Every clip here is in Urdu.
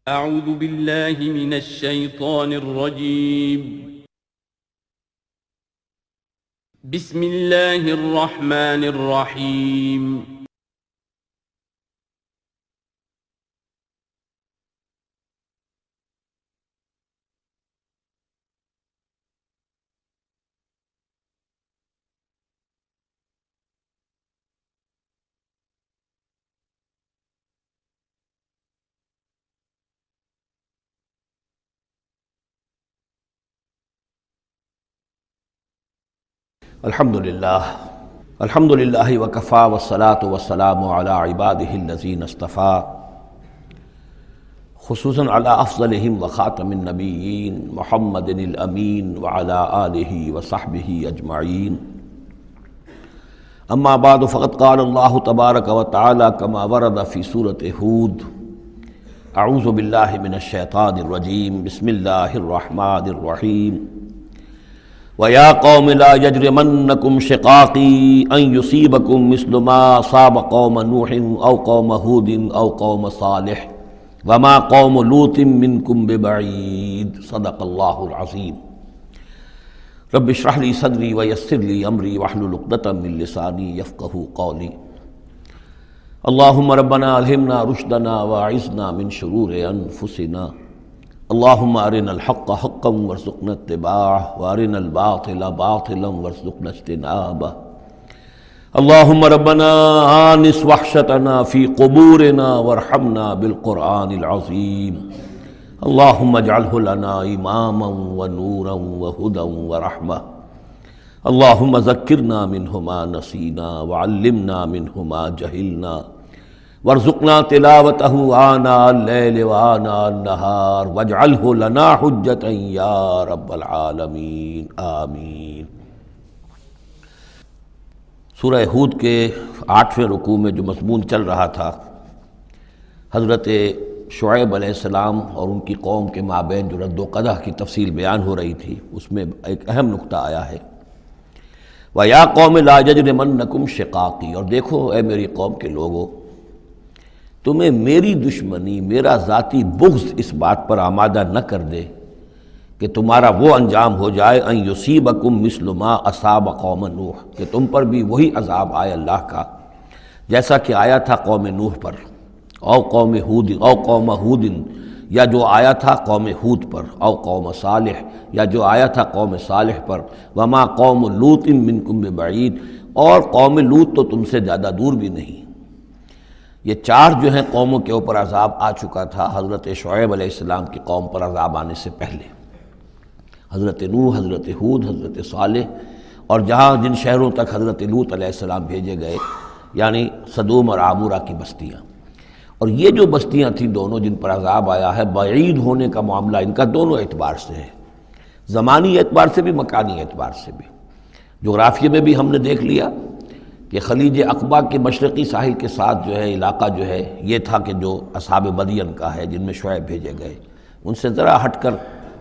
اعوذ باللہ من الشیطان الرجیم بسم اللہ الرحمن الرحیم الحمد للہ وکفا والصلاة والسلام علی عبادہ الذین اصطفیٰ خصوصاً علی افضلہم وخاتم النبیین محمد الامین وعلی آلہ وصحبہ اجمعین اما بعد فقد قال اللہ تبارک وتعالی کما ورد فی سورۃ ہود اعوذ باللہ من الشیطان الرجیم بسم اللہ الرحمن الرحیم وَيَا قَوْمِ لَا يَجْرِمَنَّكُمْ شِقَاقِي أَن يُصِيبَكُم مِّثْلُ مَا أَصَابَ قَوْمَ نُوحٍ أَوْ قَوْمَ هُودٍ أَوْ قَوْمَ صَالِحٍ وَمَا قَوْمُ لُوطٍ مِّنكُمْ بِبَعِيدٍ صدق اللہ العظیم۔ رب اشرح لي صدری ويسر لي أمری واحلل عقدۃ من لسانی یفقہوا قولی۔ اللہم ربنا الہمنا رشدنا واعذنا من شرور انفسنا، اللہم ارنا الحق حقا وارزقنا اتباعہ وارنا الباطل باطلا وارزقنا اجتنابہ۔ اللہم ربنا آنس وحشتنا فی قبورنا وارحمنا بالقرآن العظیم، اللہم اجعلہ لنا اماما ونورا وہدا ورحمہ، اللہم ذکرنا منہ ما نسینا وعلمنا منہ ما جہلنا وارزقنا تلاوتہ آناء اللیل وآناء النہار واجعلہ لنا حجتا یا رب العالمین آمین۔ سورہ ہود کے 8ویں رکوع میں جو مضمون چل رہا تھا، حضرت شعیب علیہ السلام اور ان کی قوم کے مابین جو رد و قدح کی تفصیل بیان ہو رہی تھی، اس میں ایک اہم نکتہ آیا ہے وَيَا قَوْمِ لَا يَجْرِمَنَّكُمْ شِقَاقِي، اور دیکھو اے میری قوم کے لوگو، تمہیں میری دشمنی، میرا ذاتی بغض اس بات پر آمادہ نہ کر دے کہ تمہارا وہ انجام ہو جائے ان یصیبکم مثل ما اصاب قوم نوح، کہ تم پر بھی وہی عذاب آئے اللہ کا جیسا کہ آیا تھا قوم نوح پر، او قوم ہود، او قوم ہود، یا جو آیا تھا قوم ہود پر، او قوم صالح، یا جو آیا تھا قوم صالح پر، وما قوم لوط منکم ببعید، اور قوم لوط تو تم سے زیادہ دور بھی نہیں۔ یہ 4 جو ہیں قوموں کے اوپر عذاب آ چکا تھا حضرت شعیب علیہ السلام کی قوم پر عذاب آنے سے پہلے، حضرت نوح، حضرت ہود، حضرت صالح، اور جہاں جن شہروں تک حضرت لوط علیہ السلام بھیجے گئے، یعنی صدوم اور عامورہ کی بستیاں۔ اور یہ جو بستیاں تھیں دونوں جن پر عذاب آیا ہے، بعید ہونے کا معاملہ ان کا دونوں اعتبار سے ہے، زمانی اعتبار سے بھی، مکانی اعتبار سے بھی۔ جغرافیے میں بھی ہم نے دیکھ لیا کہ خلیج عقبہ کے مشرقی ساحل کے ساتھ جو ہے علاقہ جو ہے یہ تھا کہ جو اصحاب مدین کا ہے، جن میں شعیب بھیجے گئے، ان سے ذرا ہٹ کر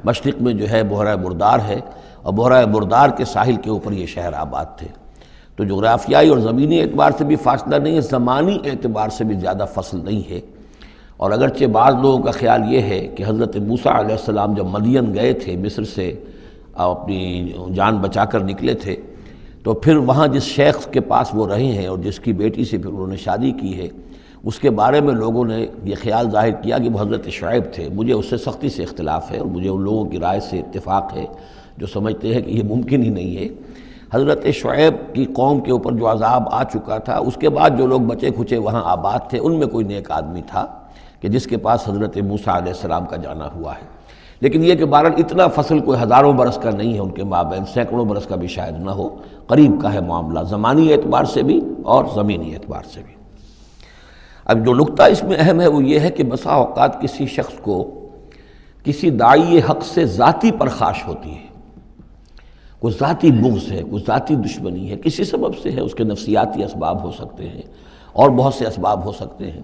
مشرق میں جو ہے بحیرہ بردار ہے، اور بحیرہ بردار کے ساحل کے اوپر یہ شہر آباد تھے۔ تو جغرافیائی اور زمینی اعتبار سے بھی فاصلہ نہیں ہے، زمانی اعتبار سے بھی زیادہ فصل نہیں ہے۔ اور اگرچہ بعض لوگوں کا خیال یہ ہے کہ حضرت موسیٰ علیہ السلام جب مدین گئے تھے، مصر سے اپنی جان بچا کر نکلے تھے، تو پھر وہاں جس شیخ کے پاس وہ رہے ہیں اور جس کی بیٹی سے پھر انہوں نے شادی کی ہے، اس کے بارے میں لوگوں نے یہ خیال ظاہر کیا کہ وہ حضرت شعیب تھے۔ مجھے اس سے سختی سے اختلاف ہے، اور مجھے ان لوگوں کی رائے سے اتفاق ہے جو سمجھتے ہیں کہ یہ ممکن ہی نہیں ہے۔ حضرت شعیب کی قوم کے اوپر جو عذاب آ چکا تھا، اس کے بعد جو لوگ بچے کھچے وہاں آباد تھے، ان میں کوئی نیک آدمی تھا کہ جس کے پاس حضرت موسیٰ علیہ السلام کا جانا ہوا ہے۔ لیکن یہ کہ بہرحال اتنا فصل کوئی ہزاروں برس کا نہیں ہے ان کے مابین، سینکڑوں برس کا بھی شاید نہ ہو، قریب کا ہے معاملہ، زمانی اعتبار سے بھی اور زمینی اعتبار سے بھی۔ اب جو نکتہ اس میں اہم ہے وہ یہ ہے کہ بسا اوقات کسی شخص کو کسی داعی حق سے ذاتی پرخاش ہوتی ہے، کوئی ذاتی بغض ہے، کوئی ذاتی دشمنی ہے، کسی سبب سے ہے، اس کے نفسیاتی اسباب ہو سکتے ہیں اور بہت سے اسباب ہو سکتے ہیں،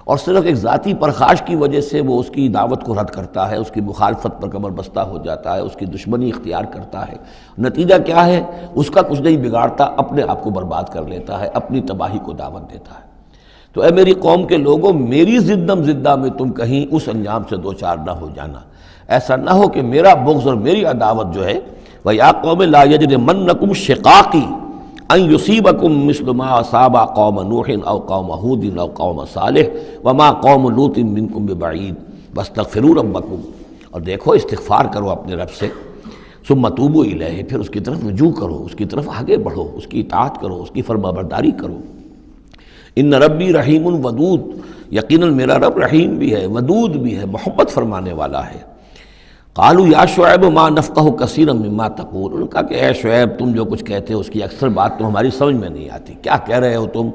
اور صرف ایک ذاتی پرخاش کی وجہ سے وہ اس کی دعوت کو رد کرتا ہے، اس کی مخالفت پر کمر بستہ ہو جاتا ہے، اس کی دشمنی اختیار کرتا ہے۔ نتیجہ کیا ہے؟ اس کا کچھ نہیں بگاڑتا، اپنے آپ کو برباد کر لیتا ہے، اپنی تباہی کو دعوت دیتا ہے۔ تو اے میری قوم کے لوگوں، میری زدم زدہ میں تم کہیں اس انجام سے دو چار نہ ہو جانا، ایسا نہ ہو کہ میرا بغض اور میری عداوت جو ہے وَيَا قَوْمِ لَا يَجْرِمَنَّكُمْ شِقَاقِي أَن يُصِيبَكُم مِّثْلُ مَا أَصَابَ قَوْمَ نُوحٍ أَوْ قَوْمَ هُودٍ أَوْ قَوْمَ صَالِحٍ وَمَا قَوْمُ لُوطٍ مِّنكُم بِبَعِيدٍ وَاسْتَغْفِرُوا رَبَّكُمْ، اور دیکھو استغفار کرو اپنے رب سے، ثُمَّ تُوبُوا إِلَيْهِ، پھر اس کی طرف رجوع کرو، اس کی طرف آگے بڑھو، اس کی اطاعت کرو، اس کی فرمانبرداری کرو۔ ان ربی رحیم ودود، یقیناً میرا رب رحیم بھی ہے، ودود بھی ہے، محبت فرمانے والا ہے۔ قالوا یا شعیب ما نفقہ کثیرا مما تقول، انہوں نے کہا کہ اے شعیب تم جو کچھ کہتے ہو اس کی اکثر بات تو ہماری سمجھ میں نہیں آتی، کیا کہہ رہے ہو تم؟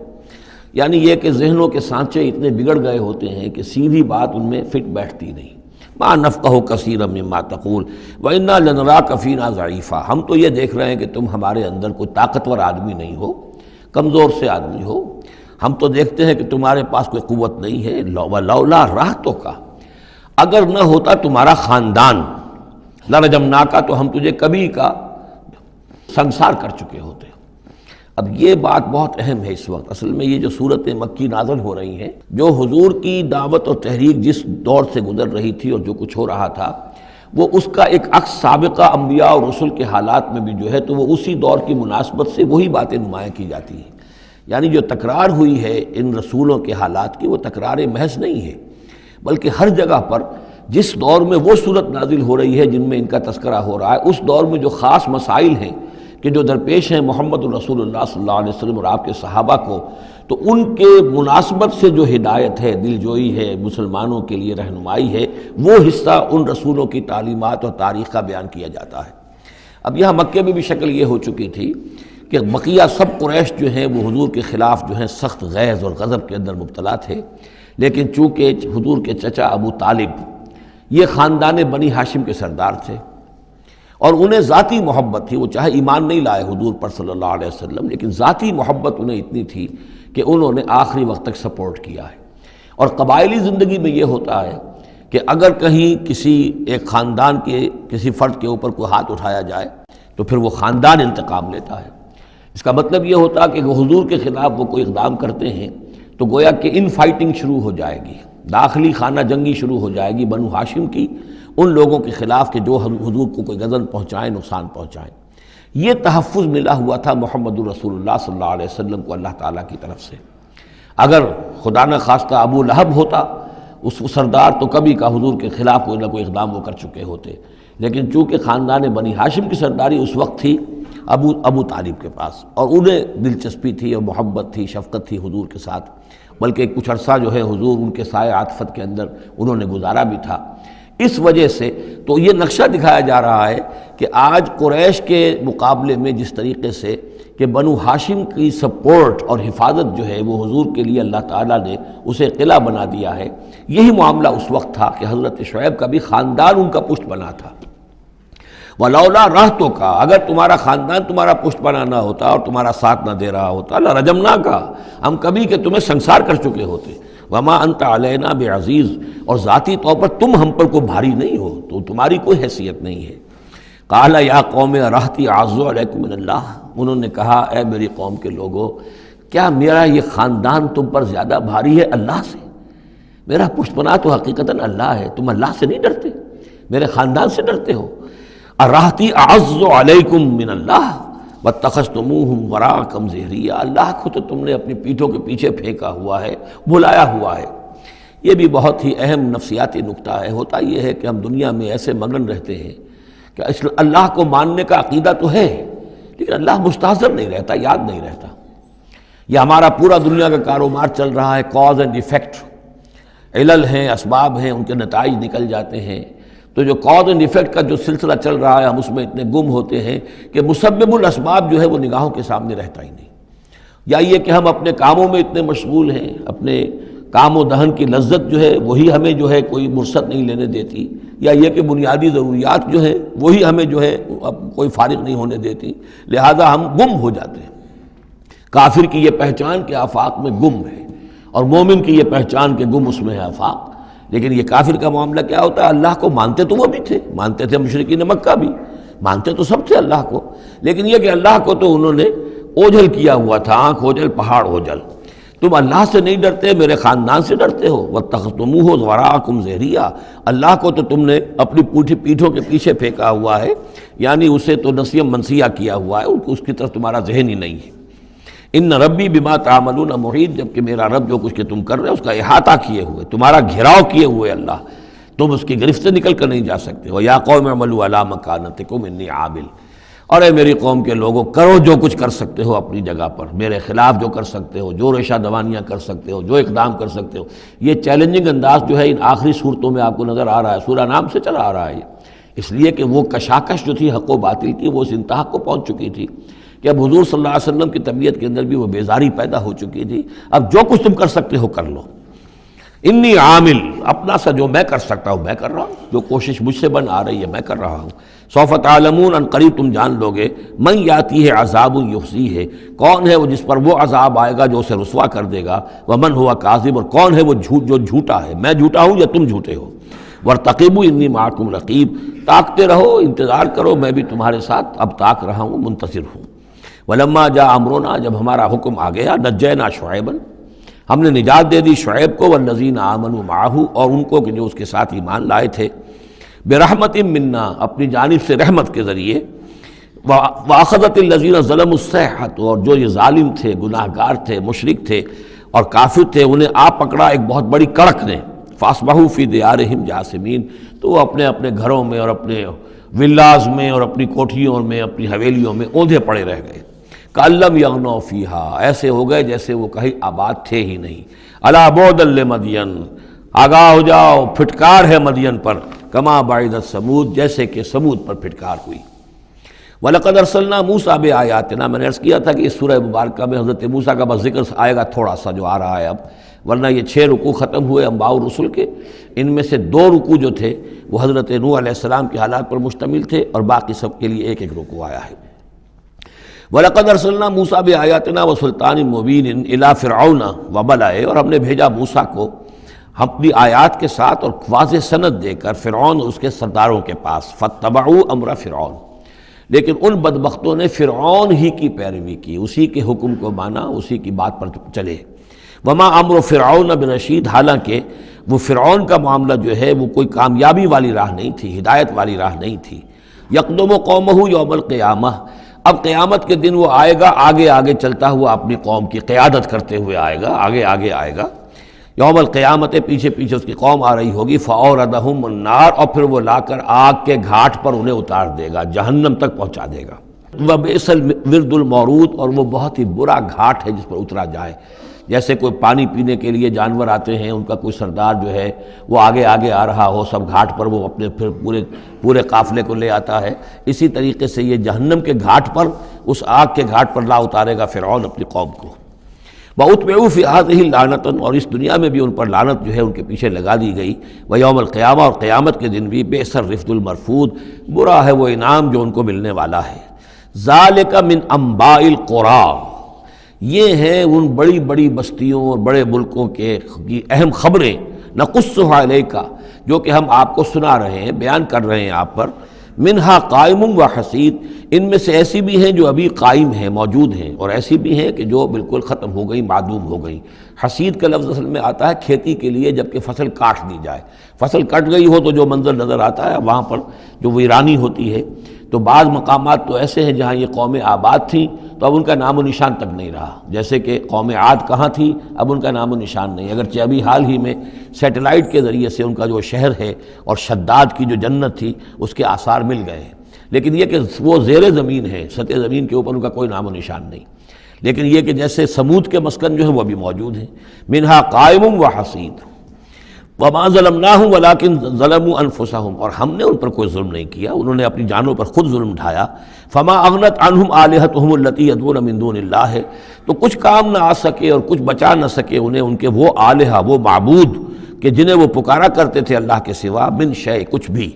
یعنی یہ کہ ذہنوں کے سانچے اتنے بگڑ گئے ہوتے ہیں کہ سیدھی بات ان میں فٹ بیٹھتی نہیں۔ ما نفقہ کثیرا مما تقول وانا لنراک فینا ضعیفا، ہم تو یہ دیکھ رہے ہیں کہ تم ہمارے اندر کوئی طاقتور آدمی نہیں ہو، کمزور سے آدمی ہو، ہم تو دیکھتے ہیں کہ تمہارے پاس کوئی قوت نہیں ہے۔ لولا رہتک، اگر نہ ہوتا تمہارا خاندان، لرجمناک، تو ہم تجھے کبھی کا سنسار کر چکے ہوتے۔ اب یہ بات بہت اہم ہے اس وقت، اصل میں یہ جو صورت مکی نازل ہو رہی ہیں، جو حضور کی دعوت اور تحریک جس دور سے گزر رہی تھی اور جو کچھ ہو رہا تھا، وہ اس کا ایک عکس سابقہ انبیاء اور رسل کے حالات میں بھی جو ہے تو وہ اسی دور کی مناسبت سے وہی باتیں نمایاں کی جاتی ہیں۔ یعنی جو تکرار ہوئی ہے ان رسولوں کے حالات کی، وہ تکرار محض نہیں ہے، بلکہ ہر جگہ پر جس دور میں وہ صورت نازل ہو رہی ہے جن میں ان کا تذکرہ ہو رہا ہے، اس دور میں جو خاص مسائل ہیں کہ جو درپیش ہیں محمد الرسول اللہ صلی اللہ علیہ وسلم اور آپ کے صحابہ کو، تو ان کے مناسبت سے جو ہدایت ہے، دل جوئی ہے، مسلمانوں کے لیے رہنمائی ہے، وہ حصہ ان رسولوں کی تعلیمات اور تاریخ کا بیان کیا جاتا ہے۔ اب یہاں مکے میں بھی شکل یہ ہو چکی تھی کہ بقیہ سب قریش جو ہیں وہ حضور کے خلاف جو ہیں سخت غیظ اور غضب کے اندر مبتلا تھے، لیکن چونکہ حضور کے چچا ابو طالب یہ خاندان بنی ہاشم کے سردار تھے اور انہیں ذاتی محبت تھی، وہ چاہے ایمان نہیں لائے حضور پر صلی اللہ علیہ وسلم، لیکن ذاتی محبت انہیں اتنی تھی کہ انہوں نے آخری وقت تک سپورٹ کیا ہے۔ اور قبائلی زندگی میں یہ ہوتا ہے کہ اگر کہیں کسی ایک خاندان کے کسی فرد کے اوپر کوئی ہاتھ اٹھایا جائے تو پھر وہ خاندان انتقام لیتا ہے۔ اس کا مطلب یہ ہوتا کہ حضور کے خلاف وہ کوئی اقدام کرتے ہیں تو گویا کہ ان فائٹنگ شروع ہو جائے گی، داخلی خانہ جنگی شروع ہو جائے گی بنو ہاشم کی ان لوگوں کے خلاف کہ جو حضور کو کوئی غضب پہنچائیں، نقصان پہنچائیں۔ یہ تحفظ ملا ہوا تھا محمد الرسول اللہ صلی اللہ علیہ وسلم کو اللہ تعالیٰ کی طرف سے۔ اگر خدا نہ خواستہ ابو لہب ہوتا اس سردار، تو کبھی کا حضور کے خلاف کوئی نہ کوئی اقدام وہ کر چکے ہوتے، لیکن چونکہ خاندان بنی ہاشم کی سرداری اس وقت تھی ابو طالب کے پاس، اور انہیں دلچسپی تھی اور محبت تھی، شفقت تھی حضور کے ساتھ، بلکہ کچھ عرصہ جو ہے حضور ان کے سائے عاطفت کے اندر انہوں نے گزارا بھی تھا۔ اس وجہ سے تو یہ نقشہ دکھایا جا رہا ہے کہ آج قریش کے مقابلے میں جس طریقے سے کہ بنو ہاشم کی سپورٹ اور حفاظت جو ہے وہ حضور کے لیے اللہ تعالیٰ نے اسے قلعہ بنا دیا ہے، یہی معاملہ اس وقت تھا کہ حضرت شعیب کا بھی خاندان ان کا پشت بنا تھا۔ وَلَوْلَا رَحْتُكَ، اگر تمہارا خاندان تمہارا پشت بنا نہ ہوتا اور تمہارا ساتھ نہ دے رہا ہوتا، لَرَجَمْنَاكَ، ہم کبھی کہ تمہیں سنسار کر چکے ہوتے۔ وَمَا أَنْتَ عَلَيْنَا بِعَزِيزٍ، اور ذاتی طور پر تم ہم پر کوئی بھاری نہیں ہو، تو تمہاری کوئی حیثیت نہیں ہے۔ قَالَ يَا قَوْمِ رَحْتِي أَعَزُّ عَلَيْكُم مِّنَ اللَّهِ، انہوں نے کہا اے میری قوم کے لوگوں، کیا میرا یہ خاندان تم پر زیادہ بھاری ہے اللہ سے؟ میرا پشت بنا تو حقیقتاً اللہ ہے، تم اللہ سے نہیں ڈرتے، میرے خاندان سے ڈرتے ہو۔ رحتی اعز علیکم من اللہ واتخذتموہم وراءکم ظہریا، اللہ کو تو تم نے اپنی پیٹھوں کے پیچھے پھینکا ہوا ہے، بھلایا ہوا ہے۔ یہ بھی بہت ہی اہم نفسیاتی نکتہ ہے۔ ہوتا یہ ہے کہ ہم دنیا میں ایسے مگن رہتے ہیں کہ اللہ کو ماننے کا عقیدہ تو ہے، لیکن اللہ مستحضر نہیں رہتا، یاد نہیں رہتا۔ یہ ہمارا پورا دنیا کا کاروبار چل رہا ہے، کاز اینڈ ایفیکٹ، علل ہیں، اسباب ہیں، ان کے نتائج نکل جاتے ہیں۔ تو جو کاز اینڈ ایفیکٹ کا جو سلسلہ چل رہا ہے، ہم اس میں اتنے گم ہوتے ہیں کہ مسبب الاسباب جو ہے وہ نگاہوں کے سامنے رہتا ہی نہیں۔ یا یہ کہ ہم اپنے کاموں میں اتنے مشغول ہیں، اپنے کام و دہن کی لذت جو ہے وہی ہمیں جو ہے کوئی مرصد نہیں لینے دیتی، یا یہ کہ بنیادی ضروریات جو ہیں وہی ہمیں جو ہے اب کوئی فارغ نہیں ہونے دیتی، لہذا ہم گم ہو جاتے ہیں۔ کافر کی یہ پہچان کے آفاق میں گم ہے، اور مومن کی یہ پہچان کے گم اس میں ہے آفاق۔ لیکن یہ کافر کا معاملہ کیا ہوتا ہے؟ اللہ کو مانتے تو وہ بھی تھے، مانتے تھے مشرکین مکہ بھی، مانتے تو سب تھے اللہ کو، لیکن یہ کہ اللہ کو تو انہوں نے اوجھل کیا ہوا تھا، آنکھ اوجھل پہاڑ اوجھل۔ تم اللہ سے نہیں ڈرتے، میرے خاندان سے ڈرتے ہو. وَاتَّخَذْتُمُوهُ وَرَاءَكُمْ ظِهْرِيًّا، اللہ کو تو تم نے اپنی پیٹھوں کے پیچھے پھینکا ہوا ہے، یعنی اسے تو نسیم منسیہ کیا ہوا ہے، اس کی طرف تمہارا ذہن ہی نہیں ہے. ان ربی بما تعملون محیط، جبکہ میرا رب جو کچھ کہ تم کر رہے ہو اس کا احاطہ کیے ہوئے، تمہارا گھیراؤ کیے ہوئے اللہ، تم اس کی گرفت سے نکل کر نہیں جا سکتے ہو. یا قوم اعملوا علی مکانتکم انی عامل، اور اے میری قوم کے لوگوں کرو جو کچھ کر سکتے ہو اپنی جگہ پر، میرے خلاف جو کر سکتے ہو، جو ریشہ دوانیاں کر سکتے ہو، جو اقدام کر سکتے ہو. یہ چیلنجنگ انداز جو ہے ان آخری صورتوں میں آپ کو نظر آ رہا ہے، سورہ نام سے چلا آ رہا ہے، اس لیے کہ وہ کشاکش جو تھی حق و باطل کی وہ اس انتہا کو پہنچ چکی تھی کہ اب حضور صلی اللہ علیہ وسلم کی طبیعت کے اندر بھی وہ بیزاری پیدا ہو چکی تھی. اب جو کچھ تم کر سکتے ہو کر لو. انی عامل، اپنا سا جو میں کر سکتا ہوں میں کر رہا ہوں، جو کوشش مجھ سے بن آ رہی ہے میں کر رہا ہوں. سوف تعلمون، ان قریب تم جان لو گے، من یاتی ہے عذاب یخزیہ، کون ہے وہ جس پر وہ عذاب آئے گا جو اسے رسوا کر دے گا. ومن ہوا کاذب، اور کون ہے وہ جو جھوٹا ہے، میں جھوٹا ہوں یا تم جھوٹے ہو. وارتقبوا انی معکم رقیب، تاکتے رہو، انتظار کرو، میں بھی تمہارے ساتھ اب تاک رہا ہوں، منتظر ہوں. ولما جاء امرنا، جب ہمارا حکم آ گیا، نجینا شعیبا، ہم نے نجات دے دی شعیب کو، والذین آمنوا معہ، اور ان کو کہ جو اس کے ساتھ ایمان لائے تھے، برحمت منا، اپنی جانب سے رحمت کے ذریعے، واخذت الذین ظلموا الصیحۃ، اور جو یہ ظالم تھے، گناہ گار تھے، مشرک تھے اور کافر تھے، انہیں آ پکڑا ایک بہت بڑی کڑک نے. فاصبحوا فی دیارہم جاثمین، تو وہ اپنے اپنے گھروں میں اور اپنے ولاز میں اور اپنی کوٹھیوں میں، اپنی حویلیوں میں اوندھے پڑے رہ گئے. کأن لم یغنوا فیہا، ایسے ہو گئے جیسے وہ کہیں آباد تھے ہی نہیں. الا بعدا لمدین، آگاہ ہو جاؤ، پھٹکار ہے مدین پر. کما بعدت ثمود، جیسے کہ ثمود پر پھٹکار ہوئی. وَلَقَدْ أَرْسَلْنَا مُوسَىٰ بِآيَاتِنَا، میں نے عرض کیا تھا کہ اس سورہ مبارکہ میں حضرت موسیٰ کا بس ذکر آئے گا تھوڑا سا جو آ رہا ہے اب، ورنہ یہ 6 رکوع ختم ہوئے انبیاء و رسل کے. ان میں سے 2 رکوع جو تھے وہ حضرت نوح علیہ السلام کے حالات پر مشتمل تھے، اور باقی سب کے لیے ایک ایک رکوع آیا ہے. وَلَقَدْ أَرْسَلْنَا مُوسَىٰ بِآيَاتِنَا وَسُلْطَانٍ مُّبِينٍ إِلَىٰ فِرْعَوْنَ وَمَلَئِهِ، اور ہم نے بھیجا موسیٰ کو اپنی آیات کے ساتھ اور واضح سند دے کر فرعون اور اس کے سرداروں کے پاس. فَاتَّبَعُوا أَمْرَ فِرْعَوْنَ، لیکن ان بدبختوں نے فرعون ہی کی پیروی کی، اسی کے حکم کو مانا، اسی کی بات پر چلے. وما امر فرعون برشید، حالانکہ وہ فرعون کا معاملہ جو ہے وہ کوئی کامیابی والی راہ نہیں تھی، ہدایت والی راہ نہیں تھی. یقدم قومہ یوم القیامہ، اب قیامت کے دن وہ آئے گا آگے آگے چلتا ہوا، اپنی قوم کی قیادت کرتے ہوئے آئے گا، آگے آگے آئے گا. یوم القیامت، پیچھے پیچھے اس کی قوم آ رہی ہوگی. فاوردہم النار، اور پھر وہ لا کر آگ کے گھاٹ پر انہیں اتار دے گا، جہنم تک پہنچا دے گا. وبئس الورد المورود، اور وہ بہت ہی برا گھاٹ ہے جس پر اترا جائے. جیسے کوئی پانی پینے کے لیے جانور آتے ہیں، ان کا کوئی سردار جو ہے وہ آگے آگے آ رہا ہو، سب گھاٹ پر وہ اپنے پھر پورے قافلے کو لے آتا ہے، اسی طریقے سے یہ جہنم کے گھاٹ پر، اس آگ کے گھاٹ پر لا اتارے گا فرعون اپنی قوم کو. وَأُتْبِعُوا فِي هَٰذِهِ لَعْنَةً، اور اس دنیا میں بھی ان پر لعنت جو ہے ان کے پیچھے لگا دی گئی. وَيَوْمَ الْقِيَامَةِ، اور قیامت کے دن بھی. بِئْسَ الرِّفْدُ الْمَرْفُودُ، برا ہے وہ انعام جو ان کو ملنے والا ہے. ذَلِكَ مِنْ أَنْبَاءِ الْقُرَىٰ، یہ ہیں ان بڑی بڑی بستیوں اور بڑے ملکوں کے اہم خبریں. نقصها علیک، جو کہ ہم آپ کو سنا رہے ہیں، بیان کر رہے ہیں آپ پر. منہا قائم و حسید، ان میں سے ایسی بھی ہیں جو ابھی قائم ہیں، موجود ہیں، اور ایسی بھی ہیں کہ جو بالکل ختم ہو گئی، معدوم ہو گئی. حسید کا لفظ اصل میں آتا ہے کھیتی کے لیے، جب کہ فصل کاٹ دی جائے، فصل کٹ گئی ہو تو جو منظر نظر آتا ہے وہاں پر جو ویرانی ہوتی ہے. تو بعض مقامات تو ایسے ہیں جہاں یہ قومیں آباد تھیں تو اب ان کا نام و نشان تک نہیں رہا، جیسے کہ قوم عاد کہاں تھی، اب ان کا نام و نشان نہیں. اگرچہ ابھی حال ہی میں سیٹلائٹ کے ذریعے سے ان کا جو شہر ہے اور شداد کی جو جنت تھی اس کے آثار مل گئے ہیں، لیکن یہ کہ وہ زیر زمین ہے، سطح زمین کے اوپر ان کا کوئی نام و نشان نہیں. لیکن یہ کہ جیسے سمود کے مسکن جو ہے وہ بھی موجود ہیں. منہا قائم و حسید. وما ظلمناہم ولکن ظلموا انفسہم، اور ہم نے ان پر کوئی ظلم نہیں کیا، انہوں نے اپنی جانوں پر خود ظلم ڈھایا. فما اغنت عنہم آلہتہم التی یدعون من دون اللہ، تو کچھ کام نہ آ سکے اور کچھ بچا نہ سکے انہیں ان کے وہ آلہہ، وہ معبود کہ جنہیں وہ پکارا کرتے تھے اللہ کے سوا. من شیء، کچھ بھی.